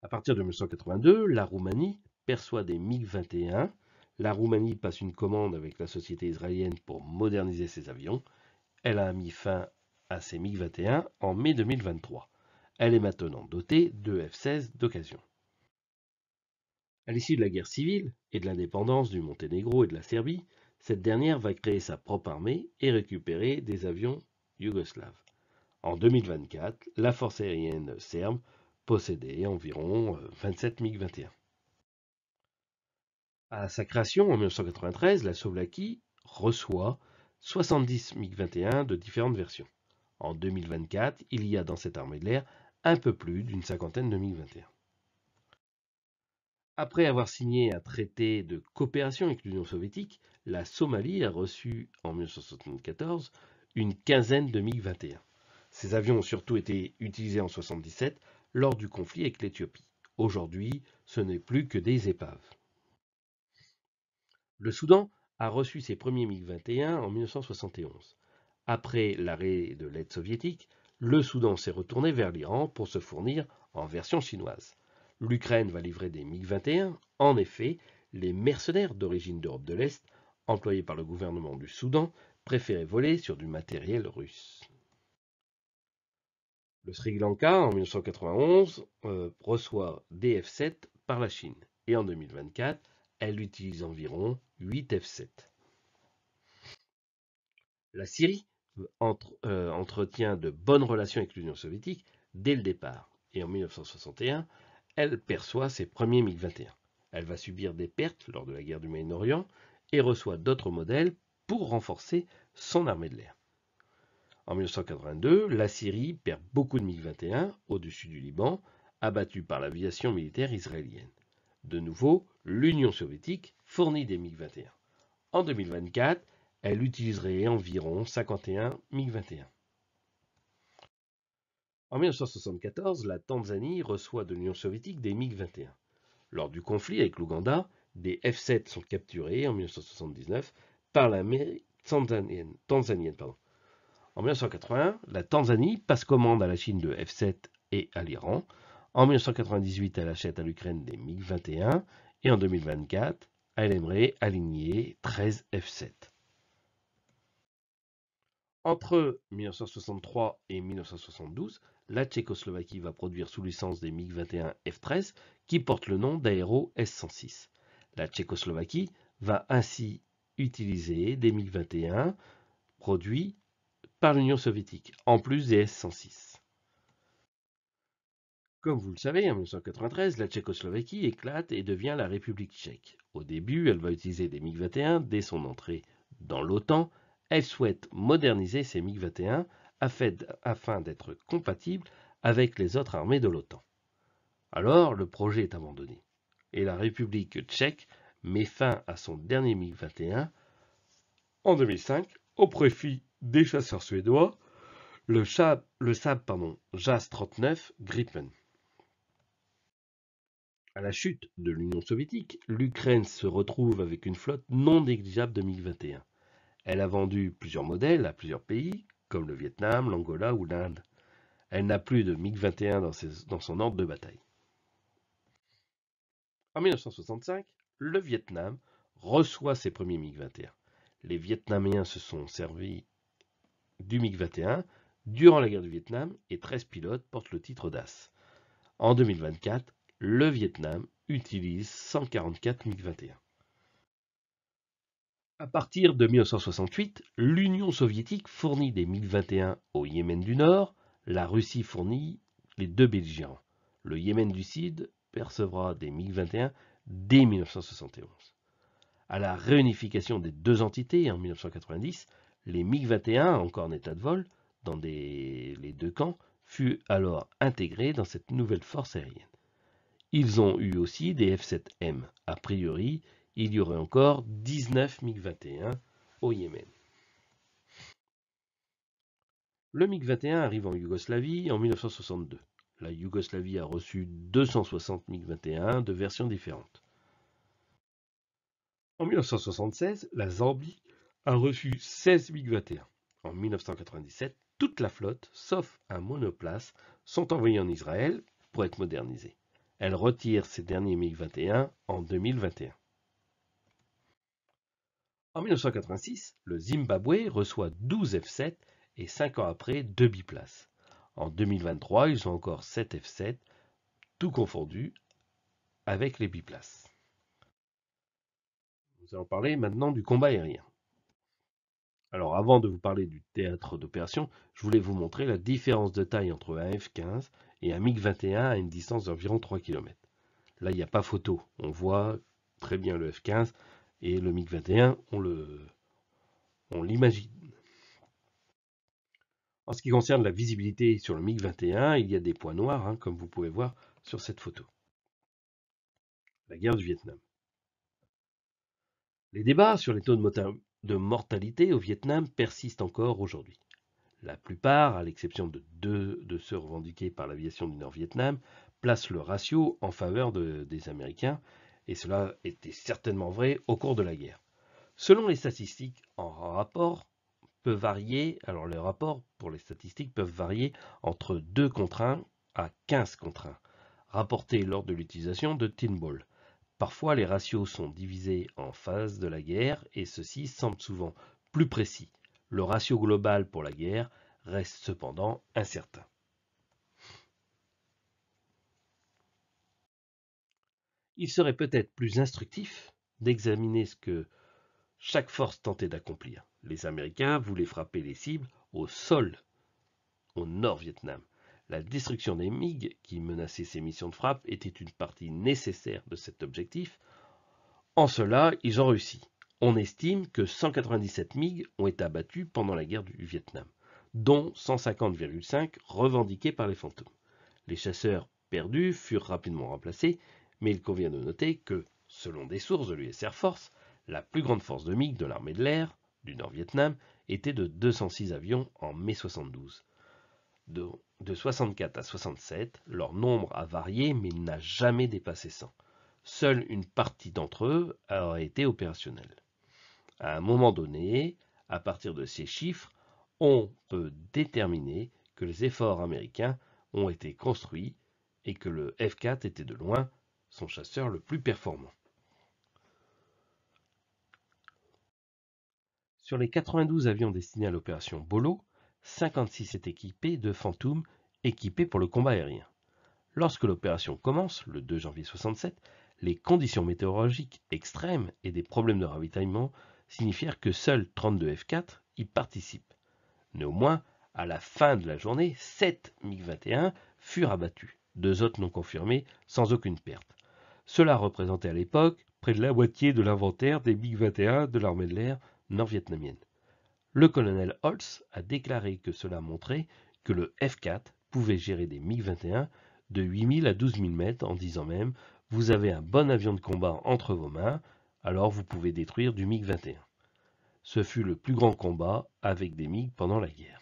À partir de 1982, la Roumanie perçoit des MiG-21. La Roumanie passe une commande avec la société israélienne pour moderniser ses avions. Elle a mis fin à ses MiG-21 en mai 2023. Elle est maintenant dotée de F-16 d'occasion. À l'issue de la guerre civile et de l'indépendance du Monténégro et de la Serbie, cette dernière va créer sa propre armée et récupérer des avions yougoslaves. En 2024, la force aérienne serbe possédait environ 27 MiG-21. À sa création en 1993, la Slovaquie reçoit 70 MiG-21 de différentes versions. En 2024, il y a dans cette armée de l'air un peu plus d'une cinquantaine de MiG-21. Après avoir signé un traité de coopération avec l'Union soviétique, la Somalie a reçu en 1974 une quinzaine de MiG-21. Ces avions ont surtout été utilisés en 1977 lors du conflit avec l'Éthiopie. Aujourd'hui, ce n'est plus que des épaves. Le Soudan a reçu ses premiers MiG-21 en 1971. Après l'arrêt de l'aide soviétique, le Soudan s'est retourné vers l'Iran pour se fournir en version chinoise. L'Ukraine va livrer des MiG-21. En effet, les mercenaires d'origine d'Europe de l'Est, employés par le gouvernement du Soudan, préféraient voler sur du matériel russe. Le Sri Lanka, en 1991, reçoit des F-7 par la Chine. Et en 2024, elle utilise environ 8 F-7. La Syrie entretient de bonnes relations avec l'Union soviétique dès le départ. Et en 1961, elle perçoit ses premiers MiG-21. Elle va subir des pertes lors de la guerre du Moyen-Orient et reçoit d'autres modèles pour renforcer son armée de l'air. En 1982, la Syrie perd beaucoup de MiG-21 au-dessus du Liban, abattus par l'aviation militaire israélienne. De nouveau, l'Union soviétique fournit des MiG-21. En 2024, elle utiliserait environ 51 MiG-21. En 1974, la Tanzanie reçoit de l'Union soviétique des MiG-21. Lors du conflit avec l'Ouganda, des F-7 sont capturés en 1979 par l'armée tanzanienne. En 1980, la Tanzanie passe commande à la Chine de F-7 et à l'Iran. En 1998, elle achète à l'Ukraine des MiG-21 et en 2024, elle aimerait aligner 13 F-7. Entre 1963 et 1972, la Tchécoslovaquie va produire sous licence des MiG-21 F-13 qui portent le nom d'Aéro S-106. La Tchécoslovaquie va ainsi utiliser des MiG-21 produits par l'Union soviétique, en plus des S-106. Comme vous le savez, en 1993, la Tchécoslovaquie éclate et devient la République tchèque. Au début, elle va utiliser des MiG-21 dès son entrée dans l'OTAN. Elle souhaite moderniser ses MiG-21 afin d'être compatible avec les autres armées de l'OTAN. Alors, le projet est abandonné et la République tchèque met fin à son dernier MiG-21 en 2005 au profit des chasseurs suédois, le Saab JAS-39 Gripen. À la chute de l'Union soviétique, l'Ukraine se retrouve avec une flotte non négligeable de MiG-21. Elle a vendu plusieurs modèles à plusieurs pays, comme le Vietnam, l'Angola ou l'Inde. Elle n'a plus de MiG-21 dans son ordre de bataille. En 1965, le Vietnam reçoit ses premiers MiG-21. Les Vietnamiens se sont servis du MiG-21 durant la guerre du Vietnam et 13 pilotes portent le titre d'As. En 2024, le Vietnam utilise 144 MiG-21. À partir de 1968, l'Union soviétique fournit des MiG-21 au Yémen du Nord, la Russie fournit les deux belligérants. Le Yémen du Sud percevra des MiG-21 dès 1971. À la réunification des deux entités en 1990, les MiG-21, encore en état de vol, dans les deux camps, furent alors intégrés dans cette nouvelle force aérienne. Ils ont eu aussi des F-7M. A priori, il y aurait encore 19 MiG-21 au Yémen. Le MiG-21 arrive en Yougoslavie en 1962. La Yougoslavie a reçu 260 MiG-21 de versions différentes. En 1976, la Zambie a reçu 16 MiG-21. En 1997, toute la flotte, sauf un monoplace, sont envoyés en Israël pour être modernisés. Elle retire ses derniers MiG-21 en 2021. En 1986, le Zimbabwe reçoit 12 F-7 et 5 ans après 2 biplaces. En 2023, ils ont encore 7 F-7, tout confondu avec les biplaces. Nous allons parler maintenant du combat aérien. Alors avant de vous parler du théâtre d'opération, je voulais vous montrer la différence de taille entre un F-15 et un MiG-21 à une distance d'environ 3 km. Là, il n'y a pas photo. On voit très bien le F-15 et le MiG-21, on l'imagine. En ce qui concerne la visibilité sur le MiG-21, il y a des points noirs, comme vous pouvez voir sur cette photo. La guerre du Vietnam. Les débats sur les taux de mortalité au Vietnam persistent encore aujourd'hui. La plupart, à l'exception de ceux revendiqués par l'aviation du Nord-Vietnam, placent le ratio en faveur des Américains, et cela était certainement vrai au cours de la guerre. Selon les statistiques en rapport peut varier, alors les rapports pour les statistiques peuvent varier entre 2 contre 1 à 15 contre 1, rapportés lors de l'utilisation de Tin Ball. Parfois, les ratios sont divisés en phases de la guerre et ceci semble souvent plus précis. Le ratio global pour la guerre reste cependant incertain. Il serait peut-être plus instructif d'examiner ce que chaque force tentait d'accomplir. Les Américains voulaient frapper les cibles au sol, au Nord-Vietnam. La destruction des MiG qui menaçaient ces missions de frappe était une partie nécessaire de cet objectif. En cela, ils ont réussi. On estime que 197 MiG ont été abattus pendant la guerre du Vietnam, dont 150,5 revendiqués par les fantômes. Les chasseurs perdus furent rapidement remplacés, mais il convient de noter que, selon des sources de l'US Air Force, la plus grande force de MiG de l'armée de l'air du Nord-Vietnam était de 206 avions en mai 72. De 64 à 67, leur nombre a varié mais n'a jamais dépassé 100. Seule une partie d'entre eux a été opérationnelle. À un moment donné, à partir de ces chiffres, on peut déterminer que les efforts américains ont été construits et que le F-4 était de loin son chasseur le plus performant. Sur les 92 avions destinés à l'opération Bolo, 56 étaient équipés de Phantom équipés pour le combat aérien. Lorsque l'opération commence, le 2 janvier 67, les conditions météorologiques extrêmes et des problèmes de ravitaillement signifièrent que seuls 32 F-4 y participent. Néanmoins, à la fin de la journée, 7 MiG-21 furent abattus, 2 autres non confirmés, sans aucune perte. Cela représentait à l'époque près de la moitié de l'inventaire des MiG-21 de l'armée de l'air nord-vietnamienne. Le colonel Holtz a déclaré que cela montrait que le F-4 pouvait gérer des MiG-21 de 8000 à 12 000 mètres en disant même « Vous avez un bon avion de combat entre vos mains, alors vous pouvez détruire du MiG-21 ». Ce fut le plus grand combat avec des MiG pendant la guerre.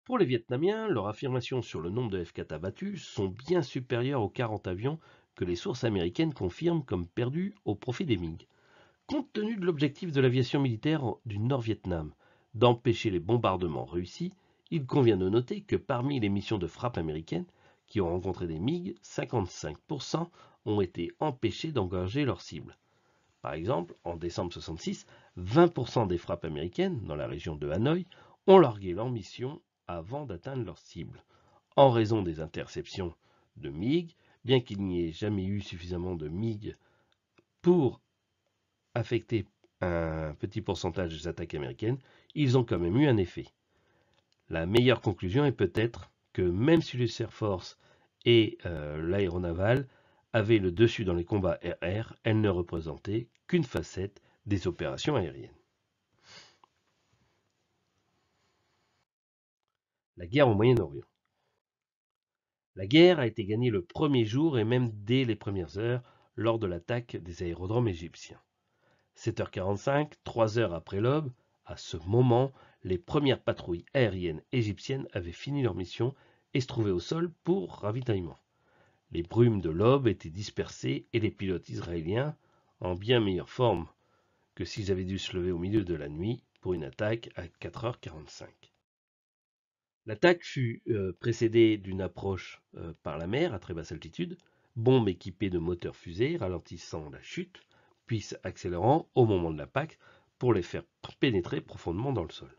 Pour les Vietnamiens, leurs affirmations sur le nombre de F-4 abattus sont bien supérieures aux 40 avions que les sources américaines confirment comme perdus au profit des MiG. Compte tenu de l'objectif de l'aviation militaire du Nord-Vietnam d'empêcher les bombardements réussis, il convient de noter que parmi les missions de frappe américaines qui ont rencontré des MiG, 55% ont été empêchés d'engager leurs cibles. Par exemple, en décembre 66, 20% des frappes américaines dans la région de Hanoï ont largué leur mission avant d'atteindre leur cible. En raison des interceptions de MiG, bien qu'il n'y ait jamais eu suffisamment de MiG pour affecter un petit pourcentage des attaques américaines, ils ont quand même eu un effet. La meilleure conclusion est peut-être que même si les Air Force et l'aéronaval avaient le dessus dans les combats RR, elles ne représentaient qu'une facette des opérations aériennes. La guerre au Moyen-Orient. La guerre a été gagnée le premier jour et même dès les premières heures lors de l'attaque des aérodromes égyptiens. 7h45, 3 heures après l'aube, à ce moment, les premières patrouilles aériennes égyptiennes avaient fini leur mission et se trouvaient au sol pour ravitaillement. Les brumes de l'aube étaient dispersées et les pilotes israéliens, en bien meilleure forme que s'ils avaient dû se lever au milieu de la nuit pour une attaque à 4h45. L'attaque fut précédée d'une approche par la mer à très basse altitude, bombes équipées de moteurs fusées ralentissant la chute, puis accélérant au moment de l'impact pour les faire pénétrer profondément dans le sol.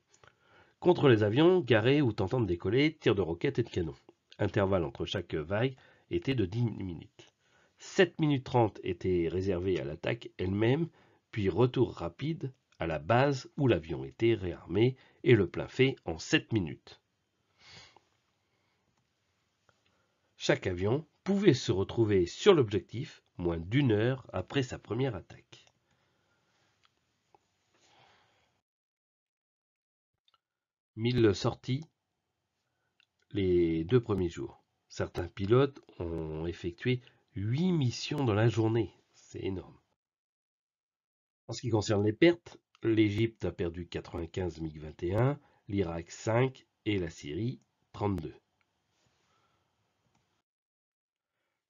Contre les avions garés ou tentant de décoller, tirs de roquettes et de canons. Intervalle entre chaque vague était de 10 minutes. 7 minutes 30 étaient réservées à l'attaque elle-même, puis retour rapide à la base où l'avion était réarmé et le plein fait en 7 minutes. Chaque avion pouvait se retrouver sur l'objectif moins d'1 heure après sa première attaque. Mille sorties les 2 premiers jours. Certains pilotes ont effectué 8 missions dans la journée. C'est énorme. En ce qui concerne les pertes, l'Égypte a perdu 95 MiG-21, l'Irak 5 et la Syrie 32.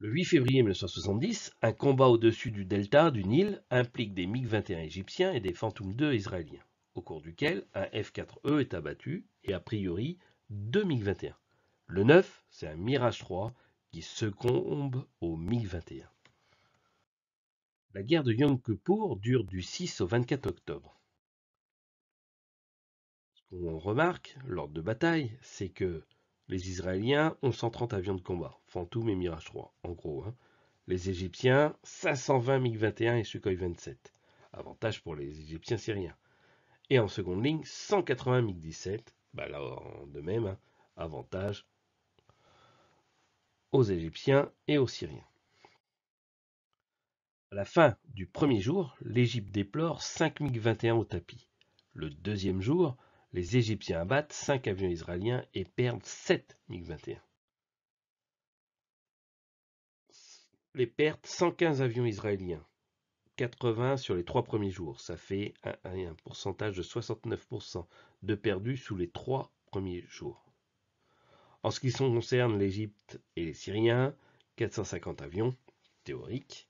Le 8 février 1970, un combat au-dessus du delta du Nil implique des MiG-21 égyptiens et des Phantom II israéliens, au cours duquel un F-4E est abattu et a priori 2 MiG-21. Le 9, c'est un Mirage 3 qui succombe au MiG-21. La guerre de Yom Kippour dure du 6 au 24 octobre. Ce qu'on remarque lors de bataille, c'est que les Israéliens ont 130 avions de combat, Phantom et Mirage 3, en gros. Les Égyptiens, 520 MiG-21 et Sukhoi 27. Avantage pour les Égyptiens syriens. Et en seconde ligne, 180 MiG-17. Là, de même, avantage aux Égyptiens et aux Syriens. À la fin du premier jour, l'Égypte déplore 5 MiG-21 au tapis. Le deuxième jour, les Égyptiens abattent 5 avions israéliens et perdent 7 MiG-21. Les pertes, 115 avions israéliens, 80 sur les 3 premiers jours. Ça fait un pourcentage de 69% de perdus sous les 3 premiers jours. En ce qui concerne l'Égypte et les Syriens, 450 avions théoriques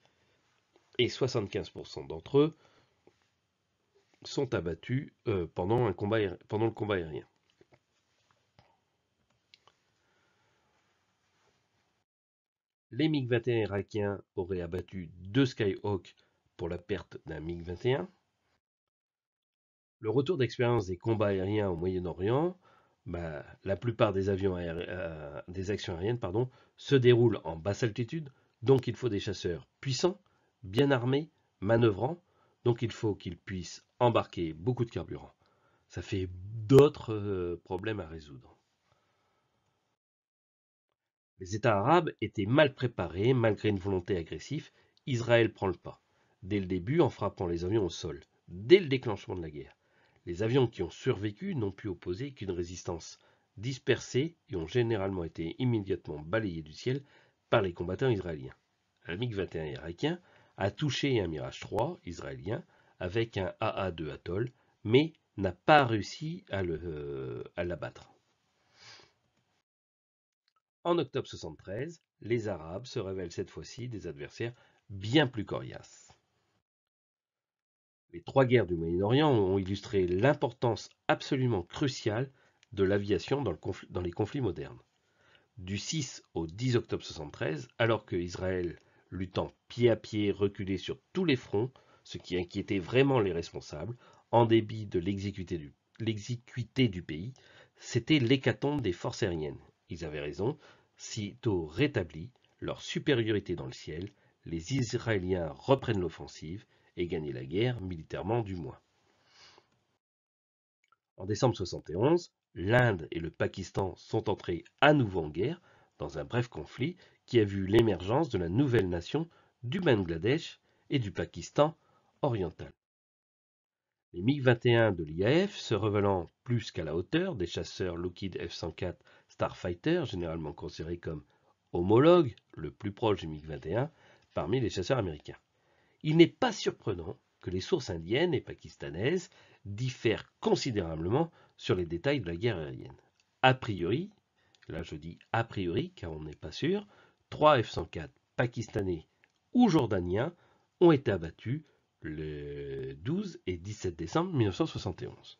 et 75% d'entre eux sont abattus pendant le combat aérien. Les MiG-21 irakiens auraient abattu 2 Skyhawk pour la perte d'un MiG-21. Le retour d'expérience des combats aériens au Moyen-Orient, la plupart des actions aériennes se déroulent en basse altitude, donc il faut des chasseurs puissants, bien armés, manœuvrants, donc il faut qu'ils puissent embarquer beaucoup de carburant. Ça fait d'autres problèmes à résoudre. Les États arabes étaient mal préparés, malgré une volonté agressive. Israël prend le pas, dès le début en frappant les avions au sol, dès le déclenchement de la guerre. Les avions qui ont survécu n'ont pu opposer qu'une résistance dispersée et ont généralement été immédiatement balayés du ciel par les combattants israéliens. Un MiG-21 irakien a touché un Mirage 3 israélien avec un AA-2 Atoll, mais n'a pas réussi à l'abattre. En octobre 1973, les Arabes se révèlent cette fois-ci des adversaires bien plus coriaces. Les 3 guerres du Moyen-Orient ont illustré l'importance absolument cruciale de l'aviation dans les conflits modernes. Du 6 au 10 octobre 1973, alors que Israël, luttant pied à pied, reculait sur tous les fronts, ce qui inquiétait vraiment les responsables, en dépit de l'exiguïté du pays, c'était l'hécatombe des forces aériennes. Ils avaient raison, sitôt rétablis, leur supériorité dans le ciel, les Israéliens reprennent l'offensive et gagnent la guerre, militairement du moins. En décembre 1971, l'Inde et le Pakistan sont entrés à nouveau en guerre, dans un bref conflit qui a vu l'émergence de la nouvelle nation du Bangladesh et du Pakistan oriental. Les MiG-21 de l'IAF se révélant plus qu'à la hauteur des chasseurs Lockheed F-104 Starfighter, généralement considérés comme homologues, le plus proche du MiG-21, parmi les chasseurs américains. Il n'est pas surprenant que les sources indiennes et pakistanaises diffèrent considérablement sur les détails de la guerre aérienne. A priori, là je dis a priori car on n'est pas sûr, 3 F-104 pakistanais ou jordaniens ont été abattus le 12 et 17 décembre 1971.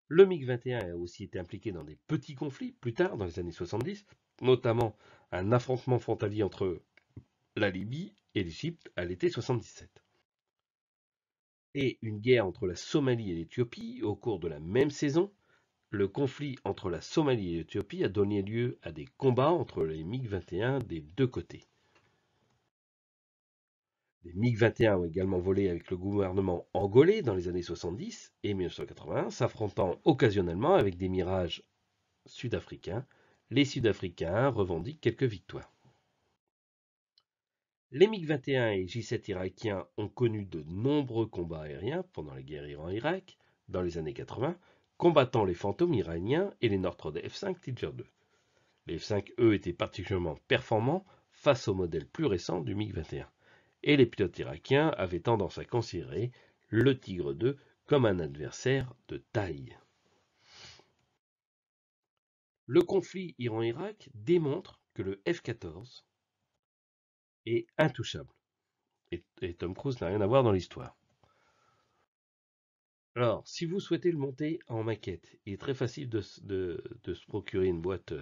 Le MiG-21 a aussi été impliqué dans des petits conflits plus tard dans les années 70, notamment un affrontement frontalier entre la Libye et l'Égypte à l'été 77. Et une guerre entre la Somalie et l'Éthiopie au cours de la même saison. Le conflit entre la Somalie et l'Éthiopie a donné lieu à des combats entre les MiG-21 des deux côtés. Les MiG-21 ont également volé avec le gouvernement angolais dans les années 70 et 1980, s'affrontant occasionnellement avec des mirages sud-africains. Les Sud-Africains revendiquent quelques victoires. Les MiG-21 et J-7 irakiens ont connu de nombreux combats aériens pendant la guerre Iran-Irak dans les années 80, combattant les fantômes iraniens et les Northrop F-5 Tiger II. Les F-5, eux, étaient particulièrement performants face au modèle plus récent du MiG-21, et les pilotes irakiens avaient tendance à considérer le Tigre II comme un adversaire de taille. Le conflit Iran-Irak démontre que le F-14 est intouchable. Et Tom Cruise n'a rien à voir dans l'histoire. Alors, si vous souhaitez le monter en maquette, il est très facile de se procurer une boîte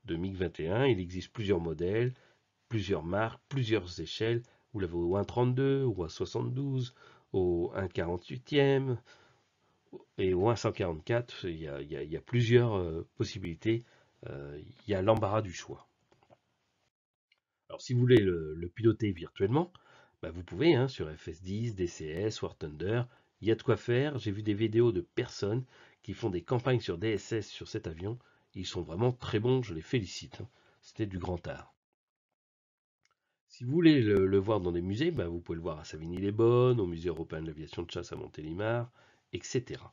de MiG-21. Il existe plusieurs modèles, plusieurs marques, plusieurs échelles. Vous l'avez au 1,32, au 1,72, au 1,48e et au 1,144. Il y a plusieurs possibilités. Il y a l'embarras du choix. Alors, si vous voulez le piloter virtuellement, bah, vous pouvez hein, sur FS10, DCS, War Thunder. Il y a de quoi faire. J'ai vu des vidéos de personnes qui font des campagnes sur DSS sur cet avion. Ils sont vraiment très bons, je les félicite, hein. C'était du grand art. Si vous voulez le voir dans des musées, bah, vous pouvez le voir à Savigny-les-Bonnes, au Musée européen de l'aviation de chasse à Montélimar, etc.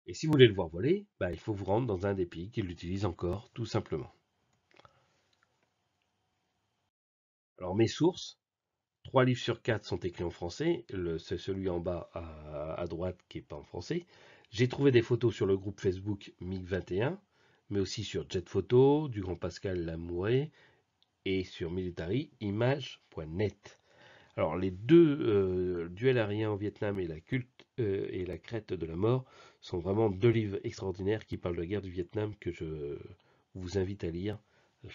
Et si vous voulez le voir voler, bah, il faut vous rendre dans un des pays qui l'utilise encore, tout simplement. Alors mes sources, 3 livres sur 4 sont écrits en français. C'est celui en bas à droite qui n'est pas en français. J'ai trouvé des photos sur le groupe Facebook MiG-21, mais aussi sur Jet Photo, du grand Pascal Lamouré et sur militaryimage.net. Alors les deux duels aériens au Vietnam et et la crête de la mort sont vraiment deux livres extraordinaires qui parlent de la guerre du Vietnam que je vous invite à lire.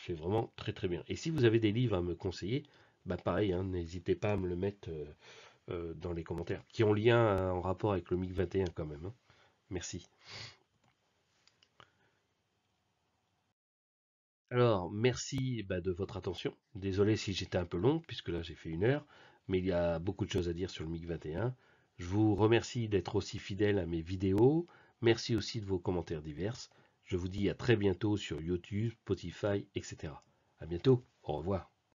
C'est vraiment très très bien. Et si vous avez des livres à me conseiller, bah pareil, hein, n'hésitez pas à me le mettre dans les commentaires, qui ont lien en rapport avec le MiG-21 quand même, hein. Merci. Alors, merci bah, de votre attention. Désolé si j'étais un peu long, puisque là j'ai fait 1 heure, mais il y a beaucoup de choses à dire sur le MiG-21. Je vous remercie d'être aussi fidèle à mes vidéos. Merci aussi de vos commentaires divers. Je vous dis à très bientôt sur YouTube, Spotify, etc. À bientôt. Au revoir.